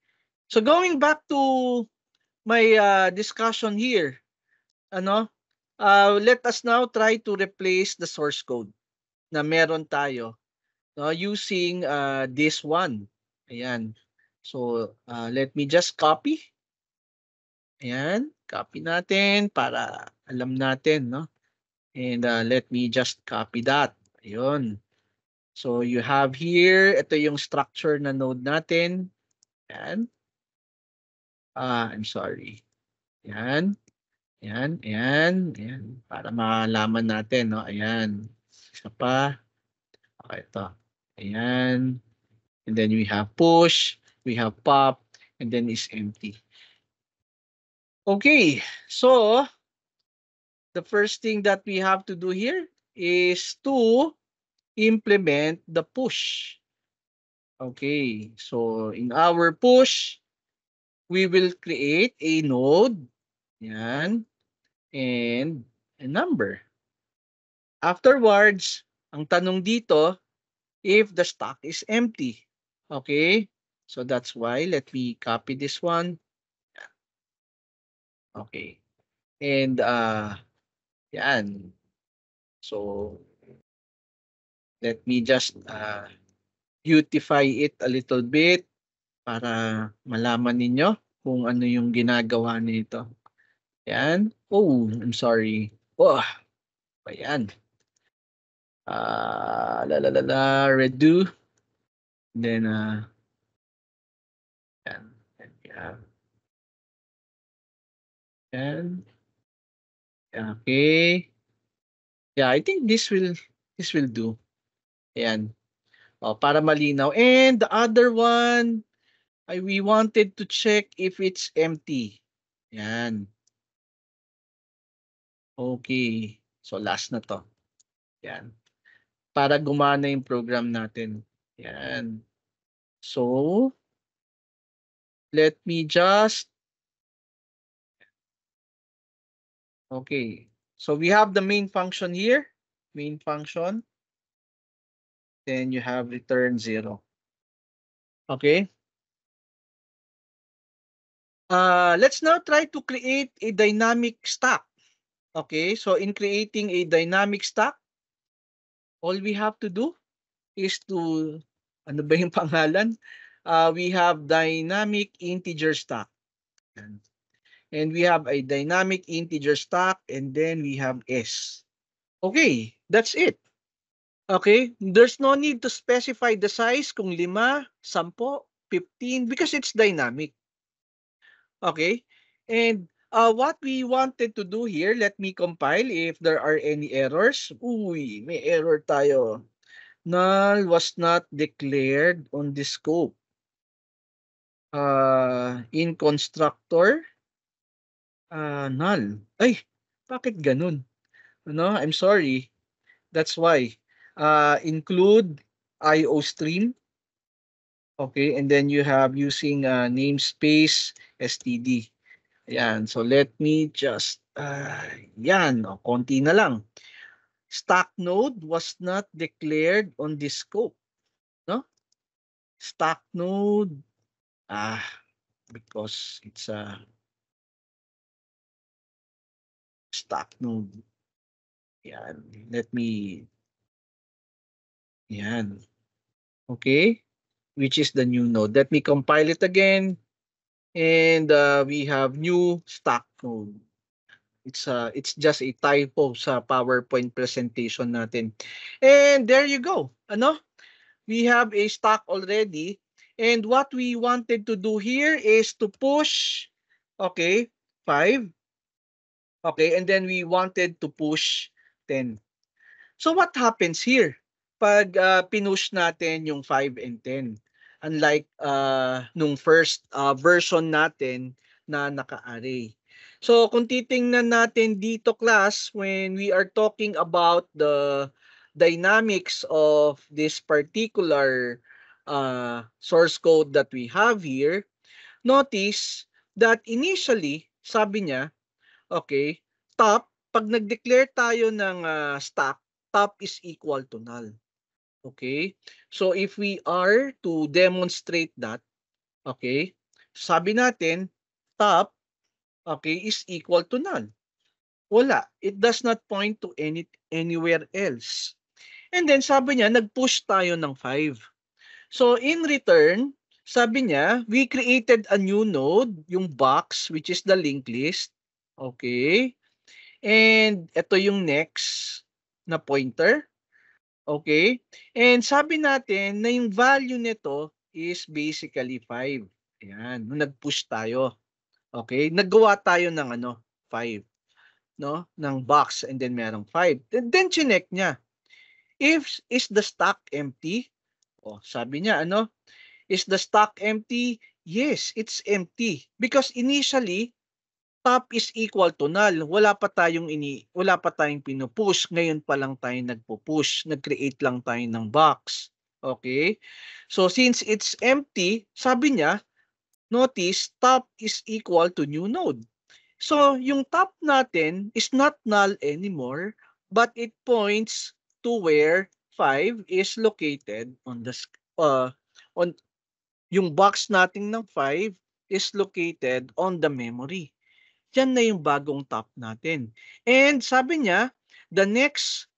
So going back to my discussion here, ano? Let us now try to replace the source code na meron tayo, no, using this one. Ayan. So let me just copy. Ayan, copy natin para alam natin, no? And let me just copy that. Ayun. So you have here, ito yung structure na node natin. Ayan. I'm sorry. Ayan. Ayan, ayan, ayan. Para malaman natin, no? Ayan. Isa pa. Okay, ito. Ayan. And then we have push, we have pop, and then is empty. Okay, so the first thing that we have to do here is to implement the push. Okay, so in our push, we will create a node, yan, and a number. Afterwards, ang tanong dito, if the stack is empty. Okay, so that's why, let me copy this one. Okay, and yan. So, let me just beautify it a little bit para malaman ninyo kung ano yung ginagawa nito. Yan. Oh, I'm sorry. Oh, ayan. Redo. Then, yan. Yan. Yan. Okay. Yeah, I think this will do. Ayan. Oh, para malinaw. And the other one, we wanted to check if it's empty. Yan. Okay. So last na to. Yan. Para gumana yung program natin. Yan. So, let me just, okay. So we have the main function here. Main function. Then you have return 0. Okay. Let's now try to create a dynamic stack. Okay. So in creating a dynamic stack, all we have to do is to, ano ba yung pangalan? We have dynamic integer stack. And we have a dynamic integer stack, and then we have S. Okay, that's it. Okay, there's no need to specify the size kung 5, 10, 15 because it's dynamic. Okay, and what we wanted to do here, let me compile if there are any errors. Uy, may error tayo. Null was not declared on the scope. In constructor, null. Ay, bakit ganun? No, I'm sorry. That's why. Include IO stream. Okay, and then you have using namespace std. Ayan, so let me just, yan, konti na lang. Stack node was not declared on this scope. No? Stack node, because it's a stack node. Yan, let me, yan. Okay, which is the new node. Let me compile it again. And we have new stack node. It's just a typo sa PowerPoint presentation natin. And there you go. Ano? We have a stack already. And what we wanted to do here is to push, okay, 5. Okay, and then we wanted to push 10. So what happens here? Pag pinush natin yung 5 and 10. Unlike nung first version natin na naka-array. So kung titingnan natin dito class, when we are talking about the dynamics of this particular source code that we have here, notice that initially, sabi niya, okay, top, pag nag-declare tayo ng stack, top is equal to null. Okay? So if we are to demonstrate that, okay, sabi natin, top, okay, is equal to null. Wala. It does not point to anywhere else. And then sabi niya, nag-push tayo ng 5. So in return, sabi niya, we created a new node, yung box, which is the linked list. Okay. And ito yung next na pointer. Okay. And sabi natin na yung value nito is basically 5. Ayan. Nung nag-push tayo. Okay. Naggawa tayo ng 5. No? Ng box and then merong 5. Then chinek niya. If is the stack empty? Oh, sabi niya is the stack empty? Yes, it's empty because initially top is equal to null. Wala pa tayong pinupush. Ngayon pa lang tayo nagpo-push. Nag-create lang tayo ng box. Okay? So since it's empty, sabi niya, notice top is equal to new node. So yung top natin is not null anymore, but it points to where 5 is located on the on yung box natin ng 5 is located on the memory. Yan na yung bagong top natin. And sabi niya, the next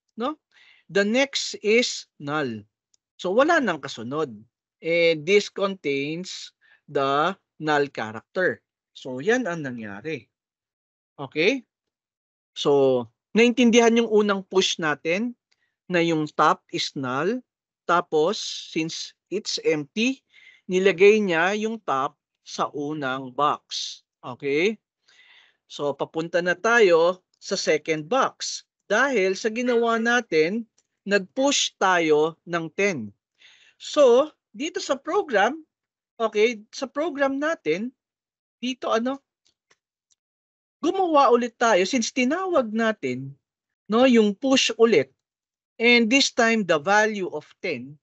is null. So wala nang kasunod. And this contains the null character. So yan ang nangyari. Okay? So naintindihan yung unang push natin na yung top is null. Tapos since it's empty, nilagay niya yung top sa unang box. Okay? So, papunta na tayo sa second box. Dahil sa ginawa natin, nag-push tayo ng 10. So, dito sa program, okay, sa program natin, dito gumawa ulit tayo since tinawag natin yung push ulit. And this time, the value of 10,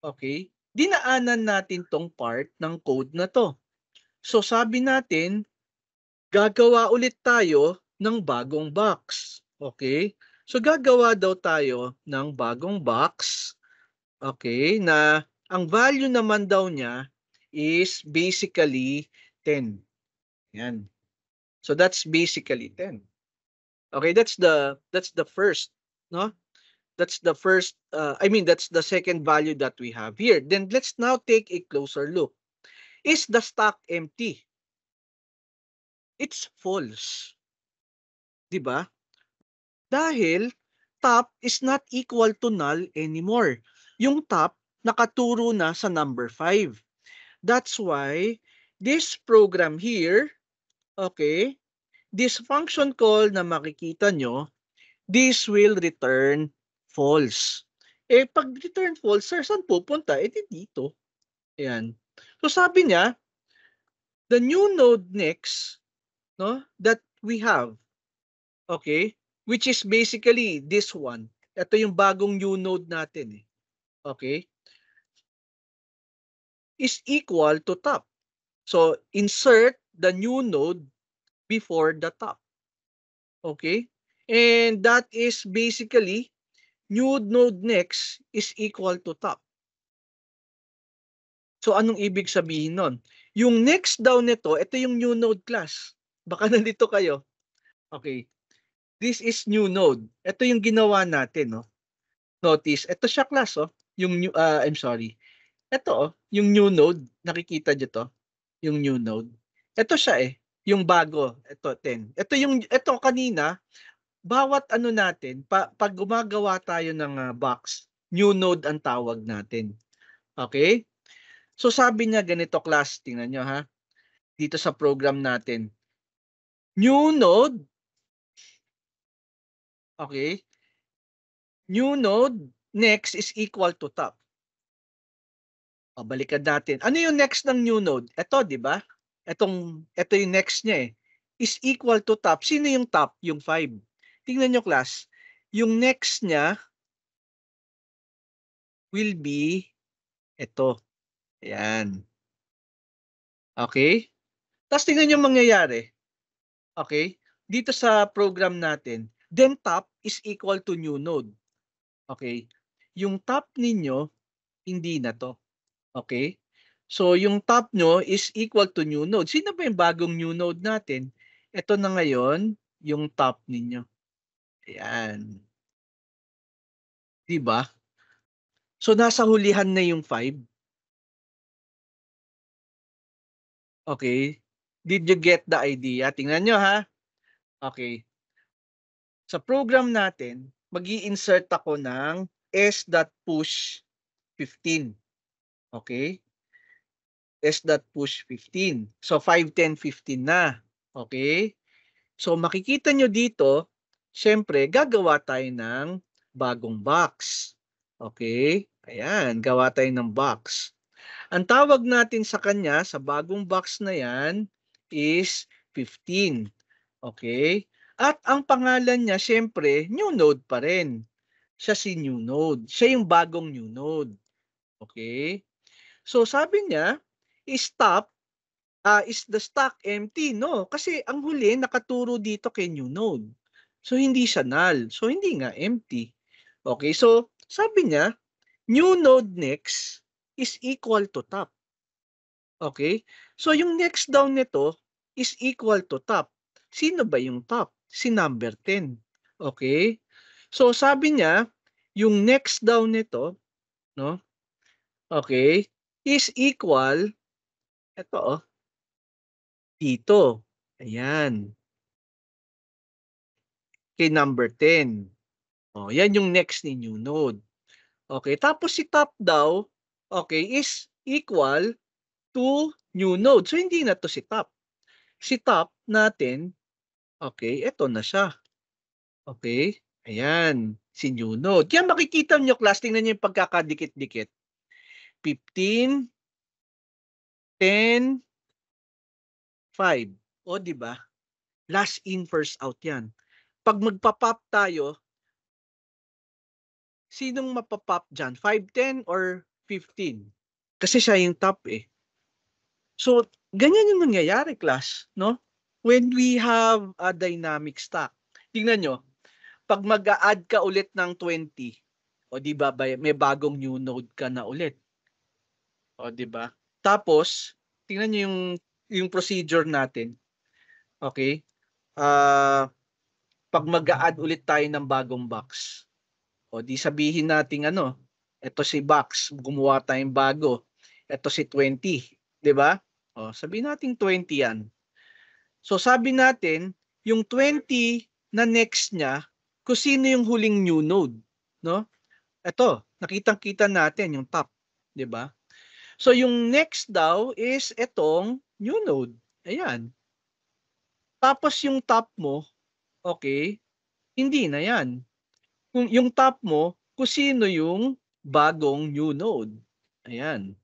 okay, dinaanan natin tong part ng code na to. So, sabi natin, gagawa ulit tayo ng bagong box. Okay? So gagawa daw tayo ng bagong box. Okay? Na ang value naman daw niya is basically 10. Yan. So that's basically 10. Okay, that's the first, no? That's the first that's the second value that we have here. Then let's now take a closer look. Is the stack empty? It's false. 'Di ba? Dahil top is not equal to null anymore. Yung top nakaturo na sa number 5. That's why this program here, okay, this function call na makikita nyo, this will return false. Eh pag return false, sir, saan pupunta? Eh dito. Ayan. So sabi niya, the new node next, no, that we have, okay, which is basically this one. Ito yung bagong new node natin eh. Okay? Is equal to top. So, insert the new node before the top. Okay? And that is basically new node next is equal to top. So, anong ibig sabihin nun? Yung next daw nito, ito yung new node class. Baka nandito kayo. Okay. This is new node. Ito yung ginawa natin, no? Notice, ito siya class, oh. Yung new, I'm sorry. Ito, yung new node. Nakikita nyo to? Yung new node. Ito siya eh. Yung bago. Ito, 10. Ito kanina, bawat natin, pag gumagawa tayo ng box, new node ang tawag natin. Okay? So sabi niya ganito class, tingnan nyo ha. Dito sa program natin. New node. Okay? New node next is equal to top. O, balikan natin. Ano yung next ng new node? Ito, di ba? Ito yung next niya eh. Is equal to top. Sino yung top? Yung 5. Tingnan nyo class. Yung next niya, will be ito. Ayan. Okay? Tapos tingnan niyo mangyayari. Okay? Dito sa program natin, then top is equal to new node. Okay? Yung top ninyo, hindi na to. Okay? So, yung top nyo is equal to new node. Sino ba yung bagong new node natin? Ito na ngayon, yung top ninyo. Ayan. Diba? So, nasa hulihan na yung 5. Okay? Did you get the idea? Tingnan nyo ha. Okay. Sa program natin, mag-i-insert ako ng s.push 15. Okay? S.push 15. So, 5, 10, 15 na. Okay? So, makikita nyo dito, syempre, gagawa tayo ng bagong box. Okay? Ayan, gawa tayo ng box. Ang tawag natin sa kanya, sa bagong box na yan, is 15. Okay? At ang pangalan niya, syempre, new node pa rin. Siya si new node. Siya yung bagong new node. Okay? So, sabi niya, is the stack empty? No, kasi ang huli nakaturo dito kay new node. So hindi siya null. So hindi nga empty. Okay, so sabi niya, new node next is equal to top. Okay? So yung next down nito is equal to top. Sino ba yung top? Si number 10. Okay? So sabi niya, yung next down nito, no? Okay, is equal ito dito. Ayan. Kay number 10. Oh, yan yung next ni new node. Okay, tapos si top daw, okay, is equal to new node. So hindi na to si top. Si top natin, okay, ito na siya. Okay? Ayan, si new node. Kaya makikita niyo class, tingnan niyo yung pagkakadikit-dikit. 15, 10, 5. O, di ba? Last in, first out yan. Pag magpa-pop tayo, sinong mapapop dyan? 5, 10, or 15? Kasi siya yung top eh. So, ganyan yung nangyayari, class, no? When we have a dynamic stack. Tingnan nyo, pag mag-a-add ka ulit ng 20, o di ba may bagong new node ka na ulit. O di ba? Tapos, tingnan nyo yung procedure natin. Okay? Pag mag-a-add ulit tayo ng bagong box. O di sabihin natin ito si box, gumawa tayong bago. Ito si 20, di ba? O, sabihin natin 20 yan. So sabi natin, yung 20 na next niya, kung sino yung huling new node, no? Ito, nakitang-kita natin yung top, 'di ba? So yung next daw is etong new node. Ayan. Tapos yung top mo, okay, hindi na 'yan. Kung yung top mo, kung sino yung bagong new node. Ayan.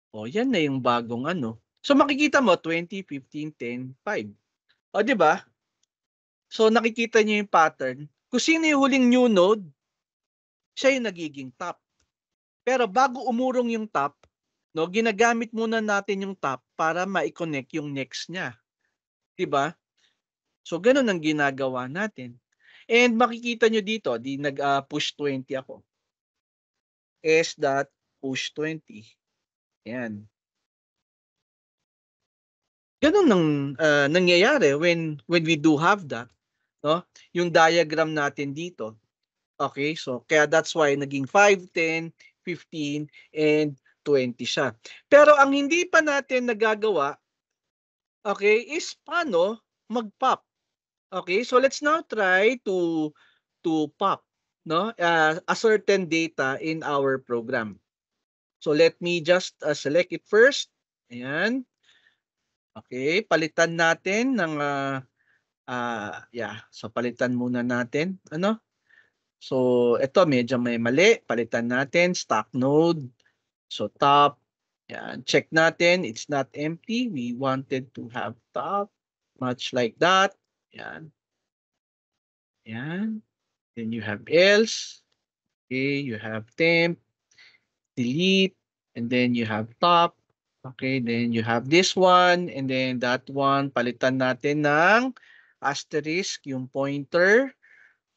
O, yan na yung bagong So makikita mo 20, 15, 10, 5. O, 'di ba? So nakikita niyo yung pattern. Kung sino yung huling new node, siya yung nagiging top. Pero bago umurong yung top, no, ginagamit muna natin yung top para ma-connect yung next niya. 'Di ba? So ganun ang ginagawa natin. And makikita nyo dito, di nag-push 20 ako. S.push 20. Ayan. Ganun ang nangyayari when we do have that, no? Yung diagram natin dito. Okay, so kaya that's why naging 5, 10, 15, and 20 siya. Pero ang hindi pa natin nagagawa, okay, is paano mag-pop. Okay, so let's now try to pop, no, a certain data in our program. So let me just select it first. Ayan. Okay, palitan natin ng so palitan muna natin, So ito medyo may mali, palitan natin stack node. So top, yan, check natin, it's not empty. We wanted to have top, much like that. Yan. Yan. Then you have else. Okay, you have temp, delete, and then you have top. Okay, then you have this one, and then that one, palitan natin ng asterisk, yung pointer.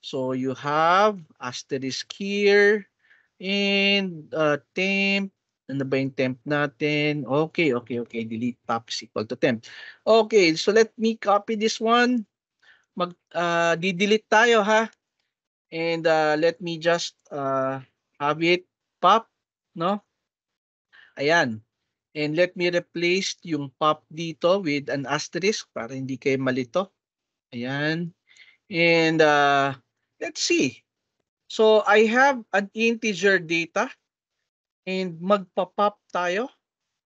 So you have asterisk here, and temp. Ano ba yung temp natin? Okay, okay, okay. Delete top is equal to temp. Okay, so let me copy this one. Di-delete tayo ha. And let me just have it pop, no? Ayan. And let me replace yung pop dito with an asterisk para hindi kayo malito. Ayan. And let's see. So I have an integer data and magpa-pop tayo,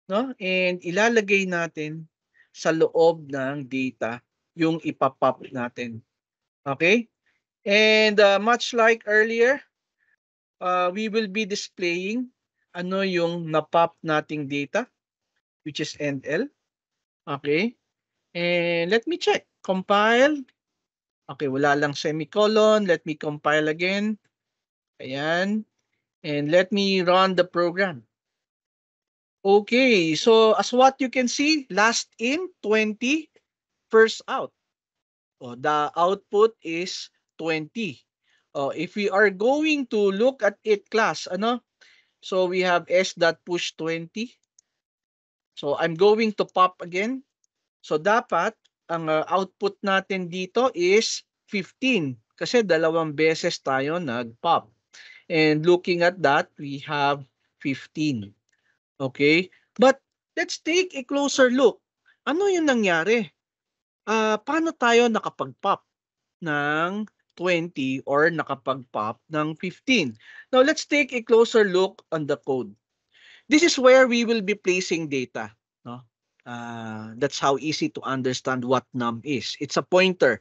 no? And ilalagay natin sa loob ng data yung ipapop natin. Okay? And much like earlier, we will be displaying ano yung na-pop nating data, which is NL. Okay? And let me check. Compile. Okay, wala lang semicolon. Let me compile again. Ayan. And let me run the program. Okay, so as what you can see, last in 20, first out. Oh, the output is 20. Oh, if we are going to look at it class, ano? So we have s.push 20. So I'm going to pop again. So dapat ang output natin dito is 15 kasi dalawang beses tayo nag-pop. And looking at that, we have 15. Okay? But let's take a closer look. Ano yung nangyari? Paano tayo nakapag-pop ng 20 or nakapag-pop ng 15? Now, let's take a closer look on the code. This is where we will be placing data. No? That's how easy to understand what num is. It's a pointer.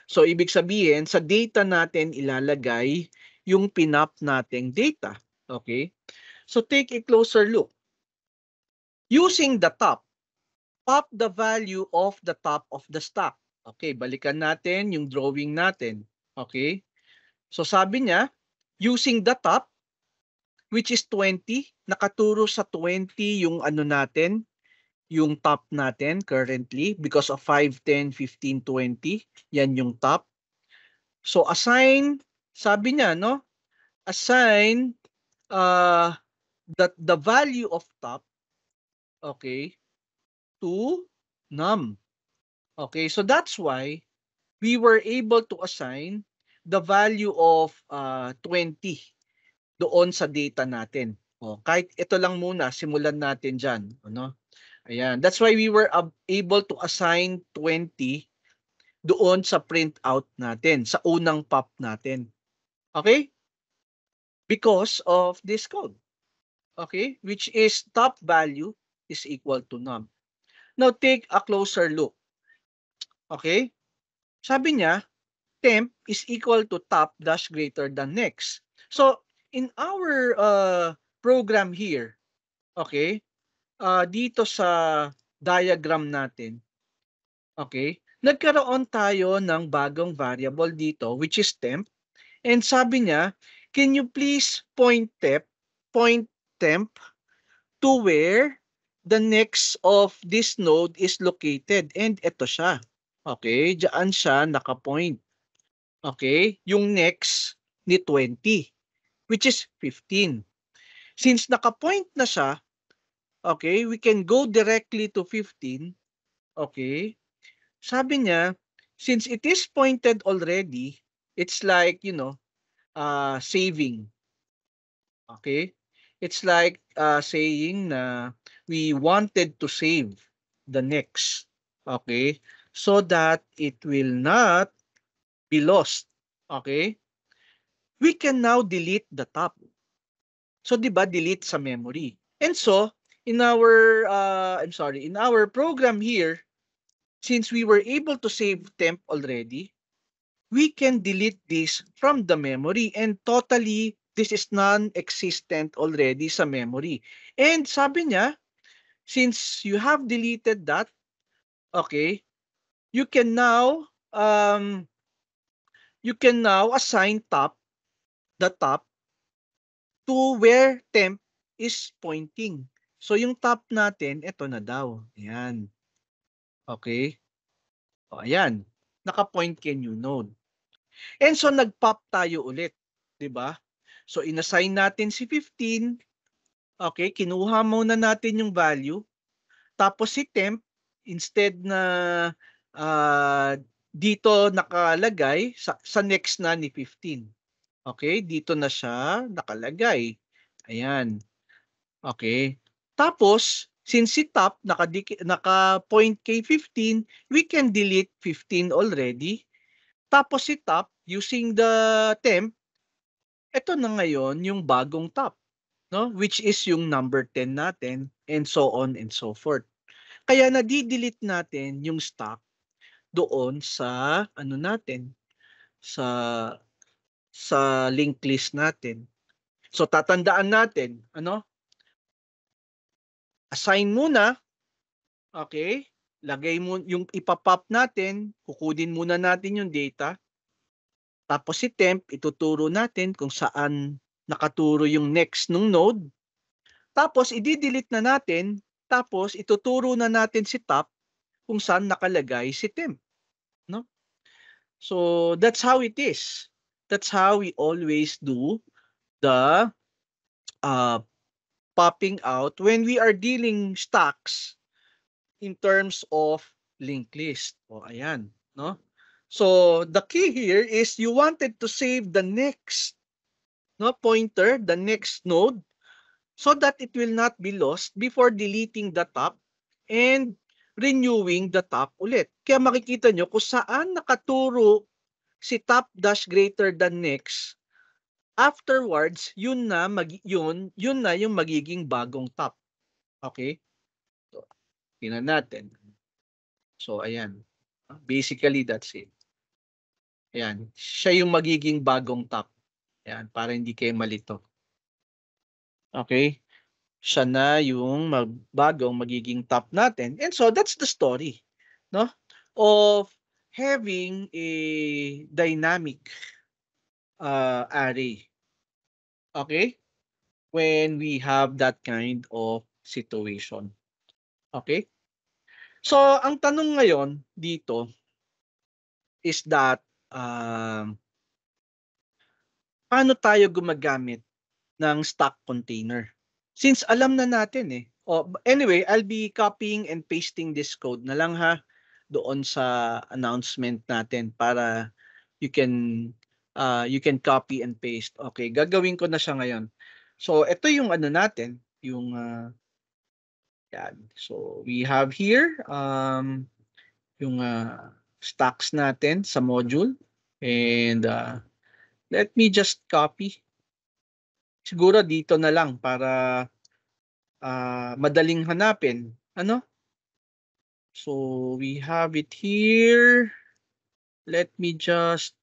So, ibig sabihin, sa data natin ilalagay yung pinap nating data. Okay? So, take a closer look. Using the top, pop the value of the top of the stack. Okay, balikan natin yung drawing natin. Okay? So, sabi niya, using the top, which is 20, nakaturo sa 20 yung ano natin, yung top natin currently because of 5, 10, 15, 20. Yan yung top. So assign, sabi niya, no? Assign the value of top, okay, to num. Okay, so that's why we were able to assign the value of 20 doon sa data natin. O, kahit ito lang muna, simulan natin dyan. Ano? Ayan. That's why we were able to assign 20 doon sa printout natin, sa unang pop natin. Okay? Because of this code. Okay? Which is top value is equal to num. Now, take a closer look. Okay? Sabi niya, temp is equal to top dash greater than next. So, in our program here, okay, dito sa diagram natin, okay, nagkaroon tayo ng bagong variable dito, which is temp. And sabi niya, can you please point temp to where the next of this node is located? And ito siya. Okay, diyan siya nakapoint. Okay, yung next ni 20, which is 15. Since nakapoint na siya, okay, we can go directly to 15. Okay, sabi niya, since it is pointed already, it's like, saving. Okay, it's like saying na we wanted to save the next. Okay, so that it will not be lost. Okay, we can now delete the top. So, di ba, delete sa memory. And so, in our, in our program here, since we were able to save temp already, we can delete this from the memory and totally, this is non-existent already sa memory. And sabi niya, since you have deleted that, okay, you can now, assign the top to where temp is pointing. So yung top natin, ito na daw. Ayan. Okay? O, ayan. Naka-point kay new node. And so nag-pop tayo ulit. 'Di ba? So inassign natin si 15. Okay, kinuha muna natin yung value. Tapos si temp, instead na dito nakalagay, sa next na ni 15. Okay, dito na siya nakalagay. Ayan. Okay. Tapos, since si top naka-point kay 15, we can delete 15 already. Tapos si top, using the temp, ito na ngayon yung bagong top, no? Which is yung number 10 natin, and so on and so forth. Kaya na-delete natin yung stock doon sa ano natin, sa linked list natin. So tatandaan natin, ano? Assign muna, okay? Lagay mo yung ipapop natin, kukunin muna natin yung data. Tapos si temp, ituturo natin kung saan nakaturo yung next nung node. Tapos i-delete na natin, tapos ituturo na natin si top kung saan nakalagay si temp, no? So that's how it is. That's how we always do the uh, popping out when we are dealing stacks in terms of linked list. O ayan, no? So the key here is you wanted to save the next pointer, the next node, so that it will not be lost before deleting the top and renewing the top ulit. Kaya makikita nyo kung saan nakaturo si top dash greater than next, afterwards, yun na yung magiging bagong top. Okay? So, tingnan natin. So, ayan. Basically, that's it. Ayan. Siya yung magiging bagong top. Ayan, para hindi kayo malito. Okay? Siya na yung bagong magiging top natin. And so, that's the story, no? Of having a dynamic array. Okay? When we have that kind of situation. Okay? So, ang tanong ngayon dito is that paano tayo gumagamit ng stock container? Since alam na natin eh. Anyway, I'll be copying and pasting this code na lang ha doon sa announcement natin para you can copy and paste. Okay, gagawin ko na siya ngayon. So, ito yung ano natin, yung yan. So, we have here yung stacks natin sa module. And let me just copy. Siguro dito na lang para madaling hanapin. Ano? So, we have it here. Let me just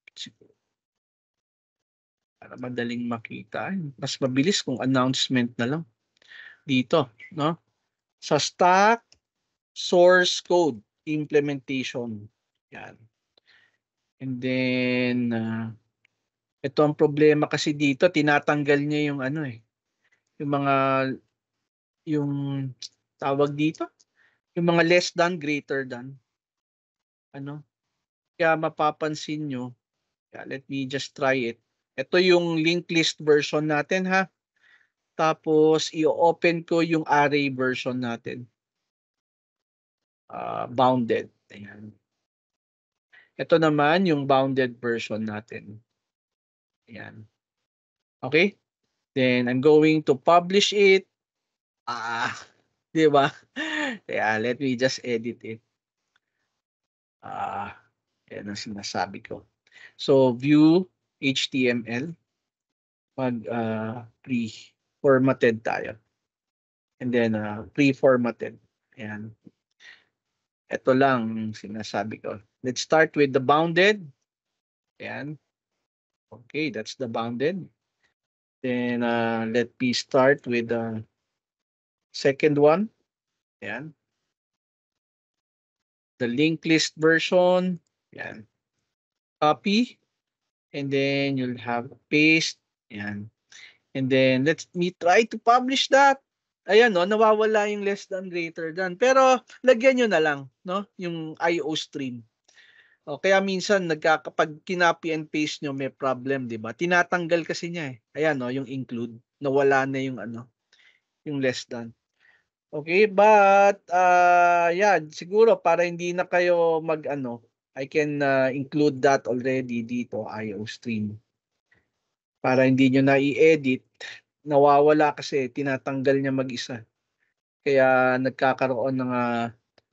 para madaling makita. Mas mabilis kung announcement na lang. Dito, no? Sa stack source code implementation. Yan. And then ito ang problema kasi dito, tinatanggal niya yung ano eh. Yung mga yung tawag dito, yung mga less than, greater than. Ano? Kaya mapapansin nyo, let me just try it. Ito yung linked list version natin ha. Tapos i-open ko yung array version natin. Bounded. Ayan. Ito naman yung bounded version natin. Ayan. Okay? Then I'm going to publish it. Di ba? Kaya let me just edit it. Yan ang sinasabi ko. So view HTML. Mag pre-formatted tayo. And then pre-formatted. Ayan. Ito lang sinasabi ko. Let's start with the bounded. Ayan. Okay, that's the bounded. Then let me start with the second one. Ayan. The linked list version. Ayan. Copy. And then you'll have paste. Ayan. And then, let me try to publish that. Ayan, no, nawawala yung less than, greater than. Pero, lagyan nyo na lang, no, yung IO stream. O, kaya minsan, kapag kinopy and paste nyo, may problem, di ba? Tinatanggal kasi niya eh. Ayan, no, yung include. Nawala na yung yung less than. Okay, but, yan, siguro, para hindi na kayo I can include that already dito, IO stream. Para hindi nyo na i-edit, nawawala kasi tinatanggal niya mag-isa. Kaya nagkakaroon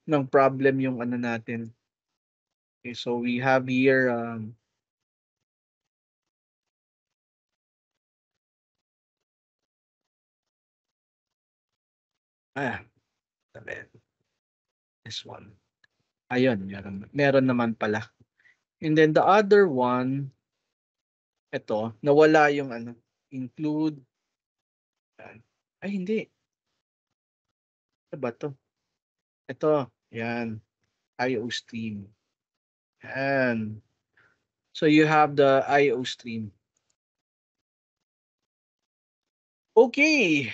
ng problem yung natin. Okay, so we have here this one. Ayun, meron naman pala. And then the other one, ito, nawala yung include. Ay, hindi. Ano ba to? Ito, yan. IO stream. Yan. So you have the IO stream. Okay.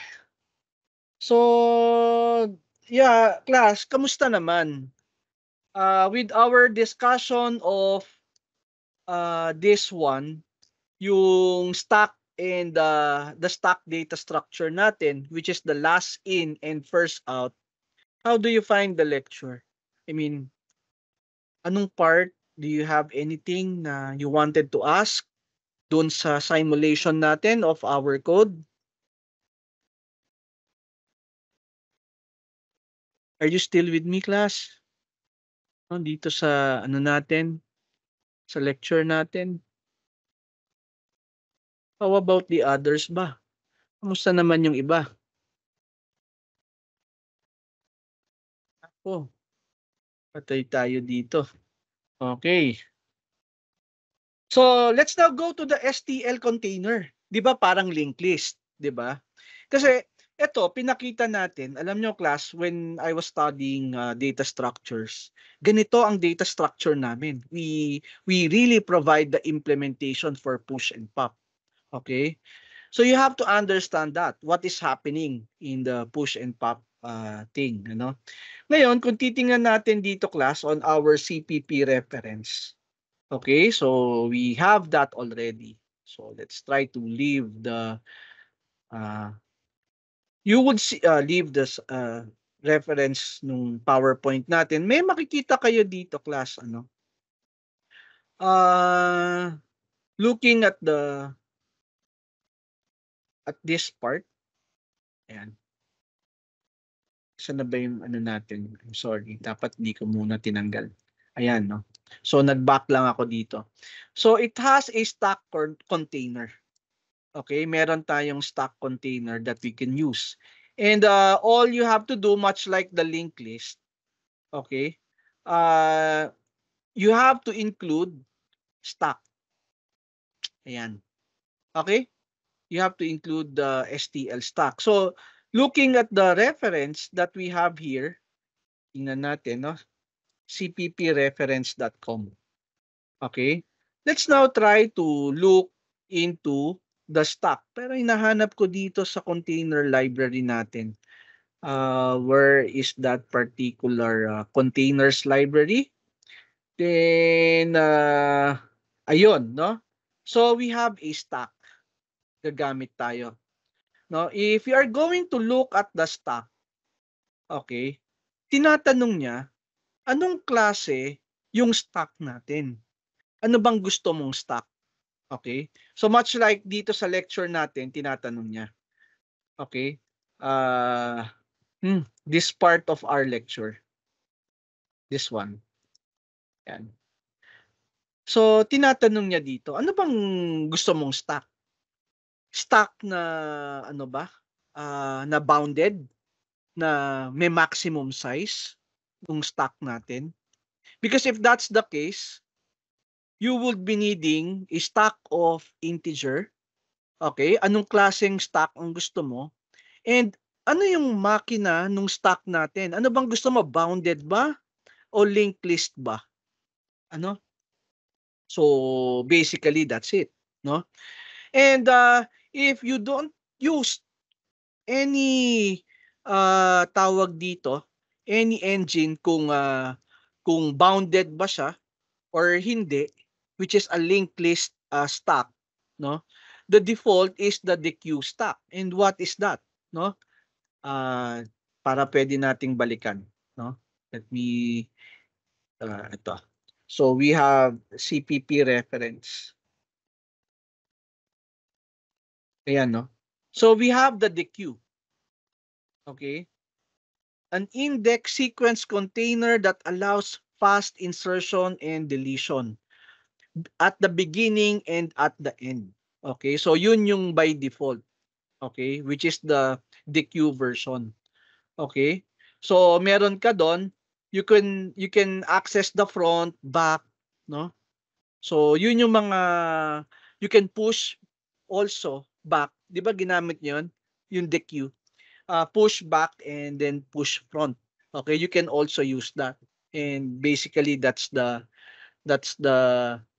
So, yeah, class, kamusta naman? With our discussion of this one, yung stack and the stack data structure natin, which is the last in and first out, how do you find the lecture? I mean, anong part? Do you have anything na you wanted to ask dun sa simulation natin of our code? Are you still with me, class? Dito sa natin, sa lecture natin. How about the others ba? Kamusta naman yung iba? Ako, patay tayo dito. Okay. So, let's now go to the STL container. 'Di ba parang linked list, 'di ba? Kasi ito, pinakita natin, alam nyo class, when I was studying data structures, ganito ang data structure namin. We really provide the implementation for push and pop. Okay? So you have to understand that, what is happening in the push and pop thing. Ngayon, kung titingnan natin dito class on our CPP reference, okay, so we have that already. So let's try to leave the, you would see, leave this reference nung PowerPoint natin. May makikita kayo dito class, looking at this part. Ayan. Saan na ba yung natin? I'm sorry, dapat di ko muna tinanggal. Ayan, no? So, nag-back lang ako dito. So, it has a stack container. Okay, meron tayong stack container that we can use. And all you have to do, much like the linked list, okay, you have to include stack. Ayan. Okay? You have to include the STL stack. So, looking at the reference that we have here, tingnan natin, no? cppreference.com. Okay? Let's now try to look into the stack. Pero hinahanap ko dito sa container library natin. Where is that particular containers library? Then, ayun, no? So, we have a stack. Gagamit tayo. No? If you are going to look at the stack, okay, tinatanong niya, anong klase yung stack natin? Ano bang gusto mong stack? Okay? So much like dito sa lecture natin, tinatanong niya. Okay? This part of our lecture. This one. Yan. So, tinatanong niya dito, ano bang gusto mong stack? Stack na, na bounded? Na may maximum size? Yung stack natin? Because if that's the case, you would be needing a stack of integer. Okay? Anong klaseng stack ang gusto mo? And ano yung makina nung stack natin? Ano bang gusto mo? Bounded ba? O linked list ba? Ano? So, basically, that's it. No? And if you don't use any tawag dito, any engine kung bounded ba siya or hindi, which is a linked list stack, no? The default is the DQ stack. And what is that, no? Para pwede nating balikan, no? Let me ito. So we have CPP reference. Ayan, no? So we have the DQ. Okay? An index sequence container that allows fast insertion and deletion at the beginning and at the end. Okay? So yun yung by default. Okay? Which is the DQ version. Okay? So meron ka doon, you can access the front, back, no? So yun yung mga you can push also back. 'Di ba ginamit 'yon? Yung DQ. Push back and then push front. Okay, you can also use that. And basically that's the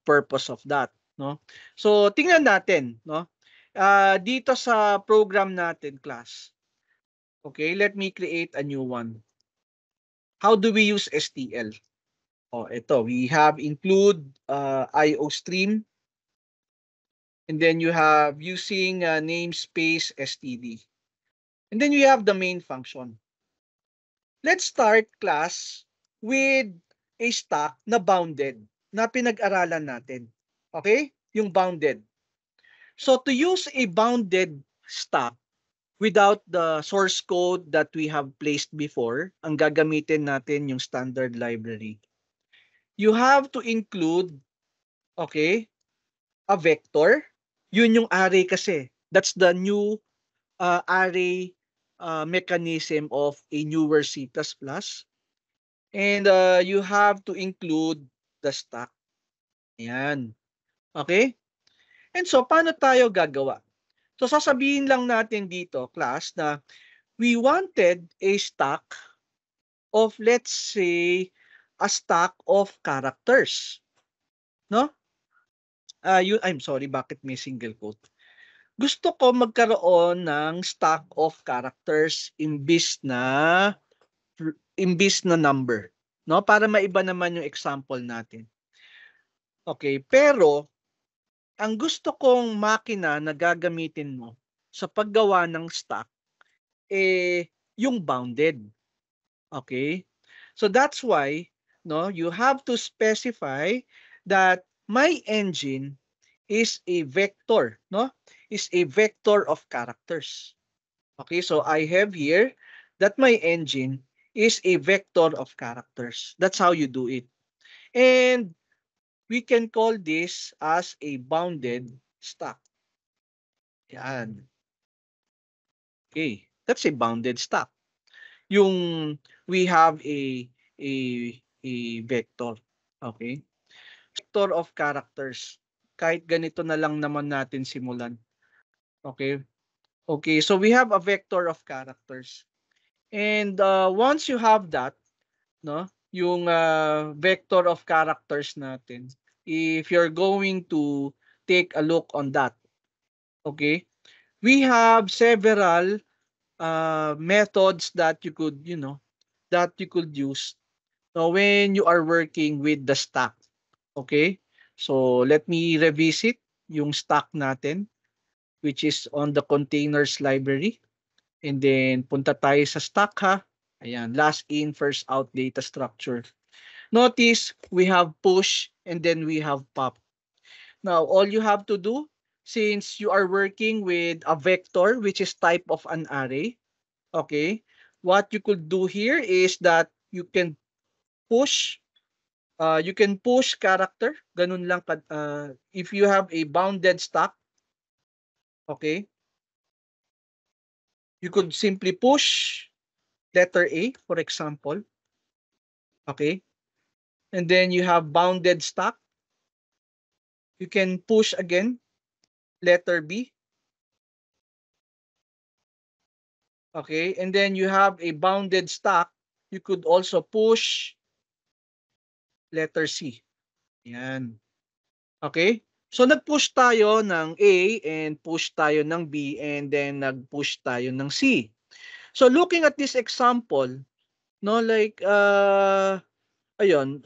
purpose of that, no? So tingnan natin, no? Dito sa program natin, class. Okay, let me create a new one. How do we use STL? Oh, ito, we have include IO stream, and then you have using namespace std. And then you have the main function. Let's start, class, with a stack na bounded na pinag-aralan natin. Okay? Yung bounded. So to use a bounded stack without the source code that we have placed before, ang gagamitin natin yung standard library. You have to include, okay, a vector. Yun yung array kasi. That's the new array mechanism of a newer C++. And you have to include the stack. Ayan. Okay? And so, paano tayo gagawa? So, sasabihin lang natin dito, class, na we wanted a stack of, let's say, a stack of characters. No? I'm sorry, bakit may single quote? Gusto ko magkaroon ng stack of characters imbis na number, no? Para maiba naman yung example natin. Okay, pero ang gusto kong makina na gagamitin mo sa paggawa ng stack yung bounded. Okay? So that's why, no, you have to specify that my engine is a vector, no? Is a vector of characters. Okay, so I have here that my engine is a vector of characters. That's how you do it. And we can call this as a bounded stack. Yan. Okay, that's a bounded stack. Yung we have a a vector. Okay? Vector of characters. Kahit ganito na lang naman natin simulan. Okay? Okay, so we have a vector of characters. And once you have that, no, yung vector of characters natin, if you're going to take a look on that, okay, we have several methods that you could, use when you are working with the stack. Okay, so let me revisit yung stack natin, which is on the containers library. And then, punta tayo sa stack, ha. Ayan, last in, first out data structure. Notice, we have push and then we have pop. Now, all you have to do, since you are working with a vector, which is type of an array, okay, what you could do here is that you can push character, ganun lang, if you have a bounded stack, okay, you could simply push letter A, for example. Okay. And then you have bounded stack. You can push again letter B. Okay. And then you have a bounded stack. You could also push letter C. Yan. Okay. So nag-push tayo ng A and push tayo ng B and then nag-push tayo ng C. So looking at this example, no, like ayun,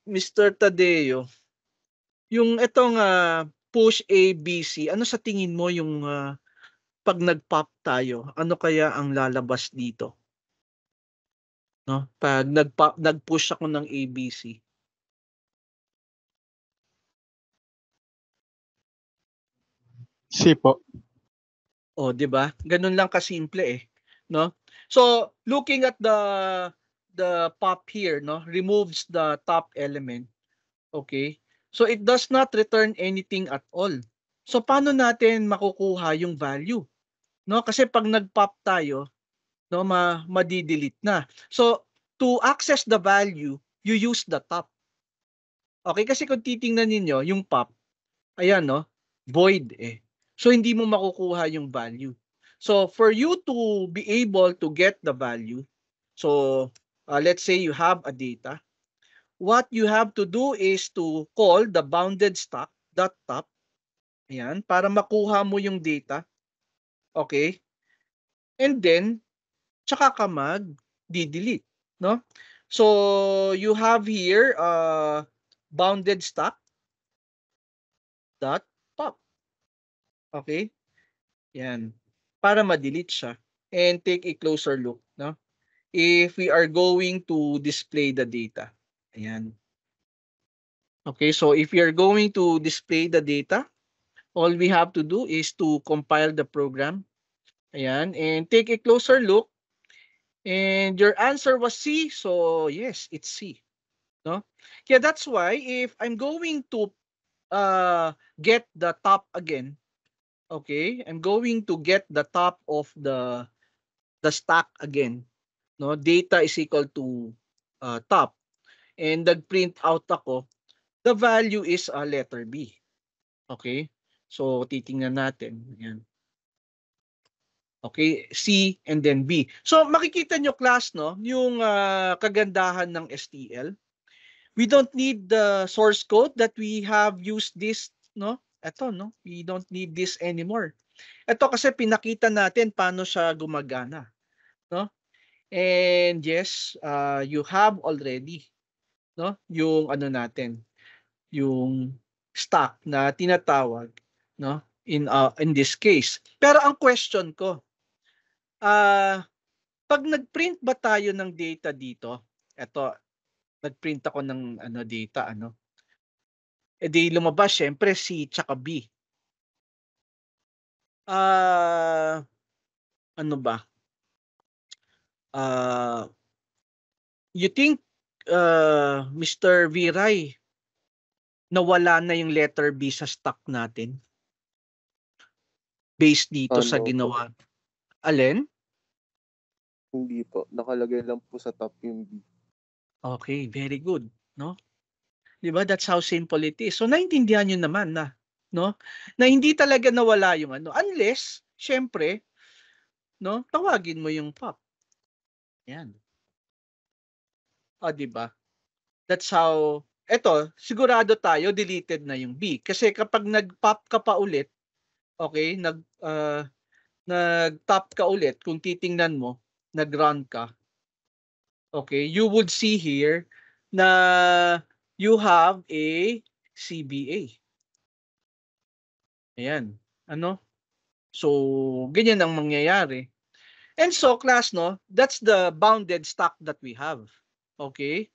Mr. Tadeo, yung itong push A, B, C, ano sa tingin mo yung pag nag-pop tayo, ano kaya ang lalabas dito? No? Pag nag-push ako ng A, B, C. C po. Oh, 'di ba? Ganun lang kasimple eh, no? So, looking at the pop here, no, removes the top element. Okay? So it does not return anything at all. So paano natin makukuha yung value? No, kasi pag nag-pop tayo, no, madi-delete na. So to access the value, you use the top. Okay, kasi kung titingnan niyo yung pop, ayan no, void eh. So hindi mo makukuha yung value. So for you to be able to get the value, so let's say you have a data, what you have to do is to call the bounded stack dot top, ayan, para makuha mo yung data. Okay? And then tsaka ka mag-delete, no? So you have here bounded stack dot top. Okay? Yan. Para ma-delete siya. And take a closer look, no? If we are going to display the data. Ayan. Okay, so if we are going to display the data, all we have to do is to compile the program. Ayan, and take a closer look. And your answer was C, so yes, it's C. No? Yeah, that's why if I'm going to get the top again, okay, I'm going to get the top of the stack again. No, data is equal to top, and nag-print out ako, the value is a letter B. Okay? So titingnan natin. Ayan. Okay, C and then B. So makikita nyo class, no, yung kagandahan ng STL. We don't need the source code that we have used this, no? Ito, no? We don't need this anymore. Ito kasi pinakita natin paano siya gumagana, no? And yes, you have already, no, yung ano natin, yung stack na tinatawag, no, in this case. Pero ang question ko, pag nag-print ba tayo ng data dito, eto, nag-print ako ng ano data, ano, di lumabas syempre C tsaka B. Ano ba? You think Mr. Viray, nawala na yung letter B sa stock natin based dito sa No po. ginawa? Alin? Hindi po. Nakalagay lang po sa top yung B. Okay, very good, no? 'Di ba? That's how simple it is. So naintindihan niyo naman na, no? Na hindi talaga nawala yung ano unless syempre, no? Tawagin mo yung pop. Yan. 'Di ba? That's how eto, sigurado tayo deleted na yung B kasi kapag nag-pop ka pa ulit, okay, nag-top ka ulit, kung titingnan mo, nag-run ka. Okay, you would see here na you have a CBA. Ayan. Ano? So, ganyan ang mangyayari. And so, class, no, that's the bounded stack that we have. Okay?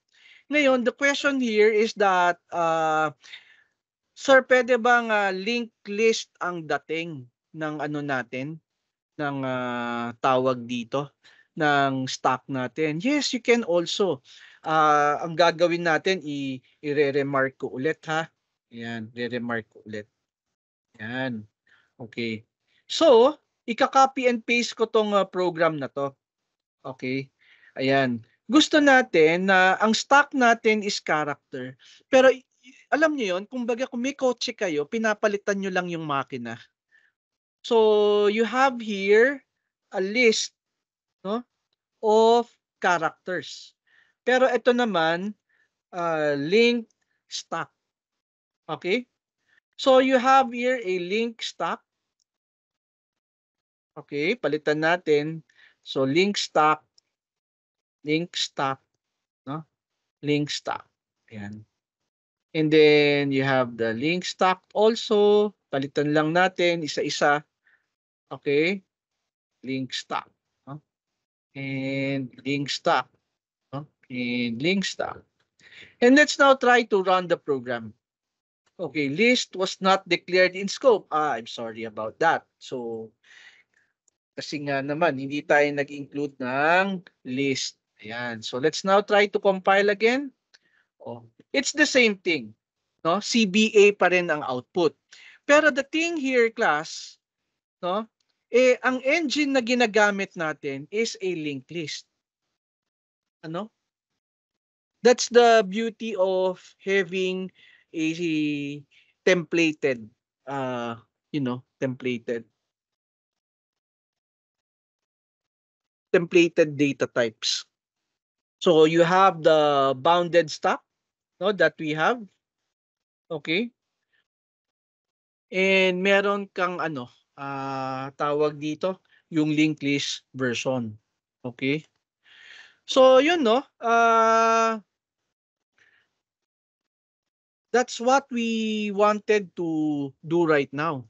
Ngayon, the question here is that, sir, pwede bang linked list ang dating ng ano natin, ng tawag dito, ng stack natin? Yes, you can also. Ang gagawin natin, i-remark ko ulit ha. Ayan, re-remark ko ulit. Ayan. Okay. So, ika-copy and paste ko tong program na to. Okay? Ayan. Gusto natin na ang stock natin is character. Pero alam niyo 'yon, kumbaga kung may kotse kayo, pinapalitan niyo lang yung makina. So, you have here a list, no, of characters. Pero ito naman, linked stack. Okay? So you have here a link stack. Okay, palitan natin. So link stack, no? Link stack. Ayan. And then you have the link stack also. Palitan lang natin isa-isa. Okay? Link stack. No? And link stack. No? And link stack. And let's now try to run the program. Okay, list was not declared in scope. I'm sorry about that. So, kasi nga naman, hindi tayo nag-include ng list. Ayan. So, let's now try to compile again. Oh, it's the same thing. No? CBA pa rin ang output. Pero the thing here, class, no? Ang engine na ginagamit natin is a linked list. Ano? That's the beauty of having a templated, templated data types. So you have the bounded stack, no, that we have. Okay? And meron kang tawag dito, yung linked list version. Okay? So yun, no? That's what we wanted to do right now.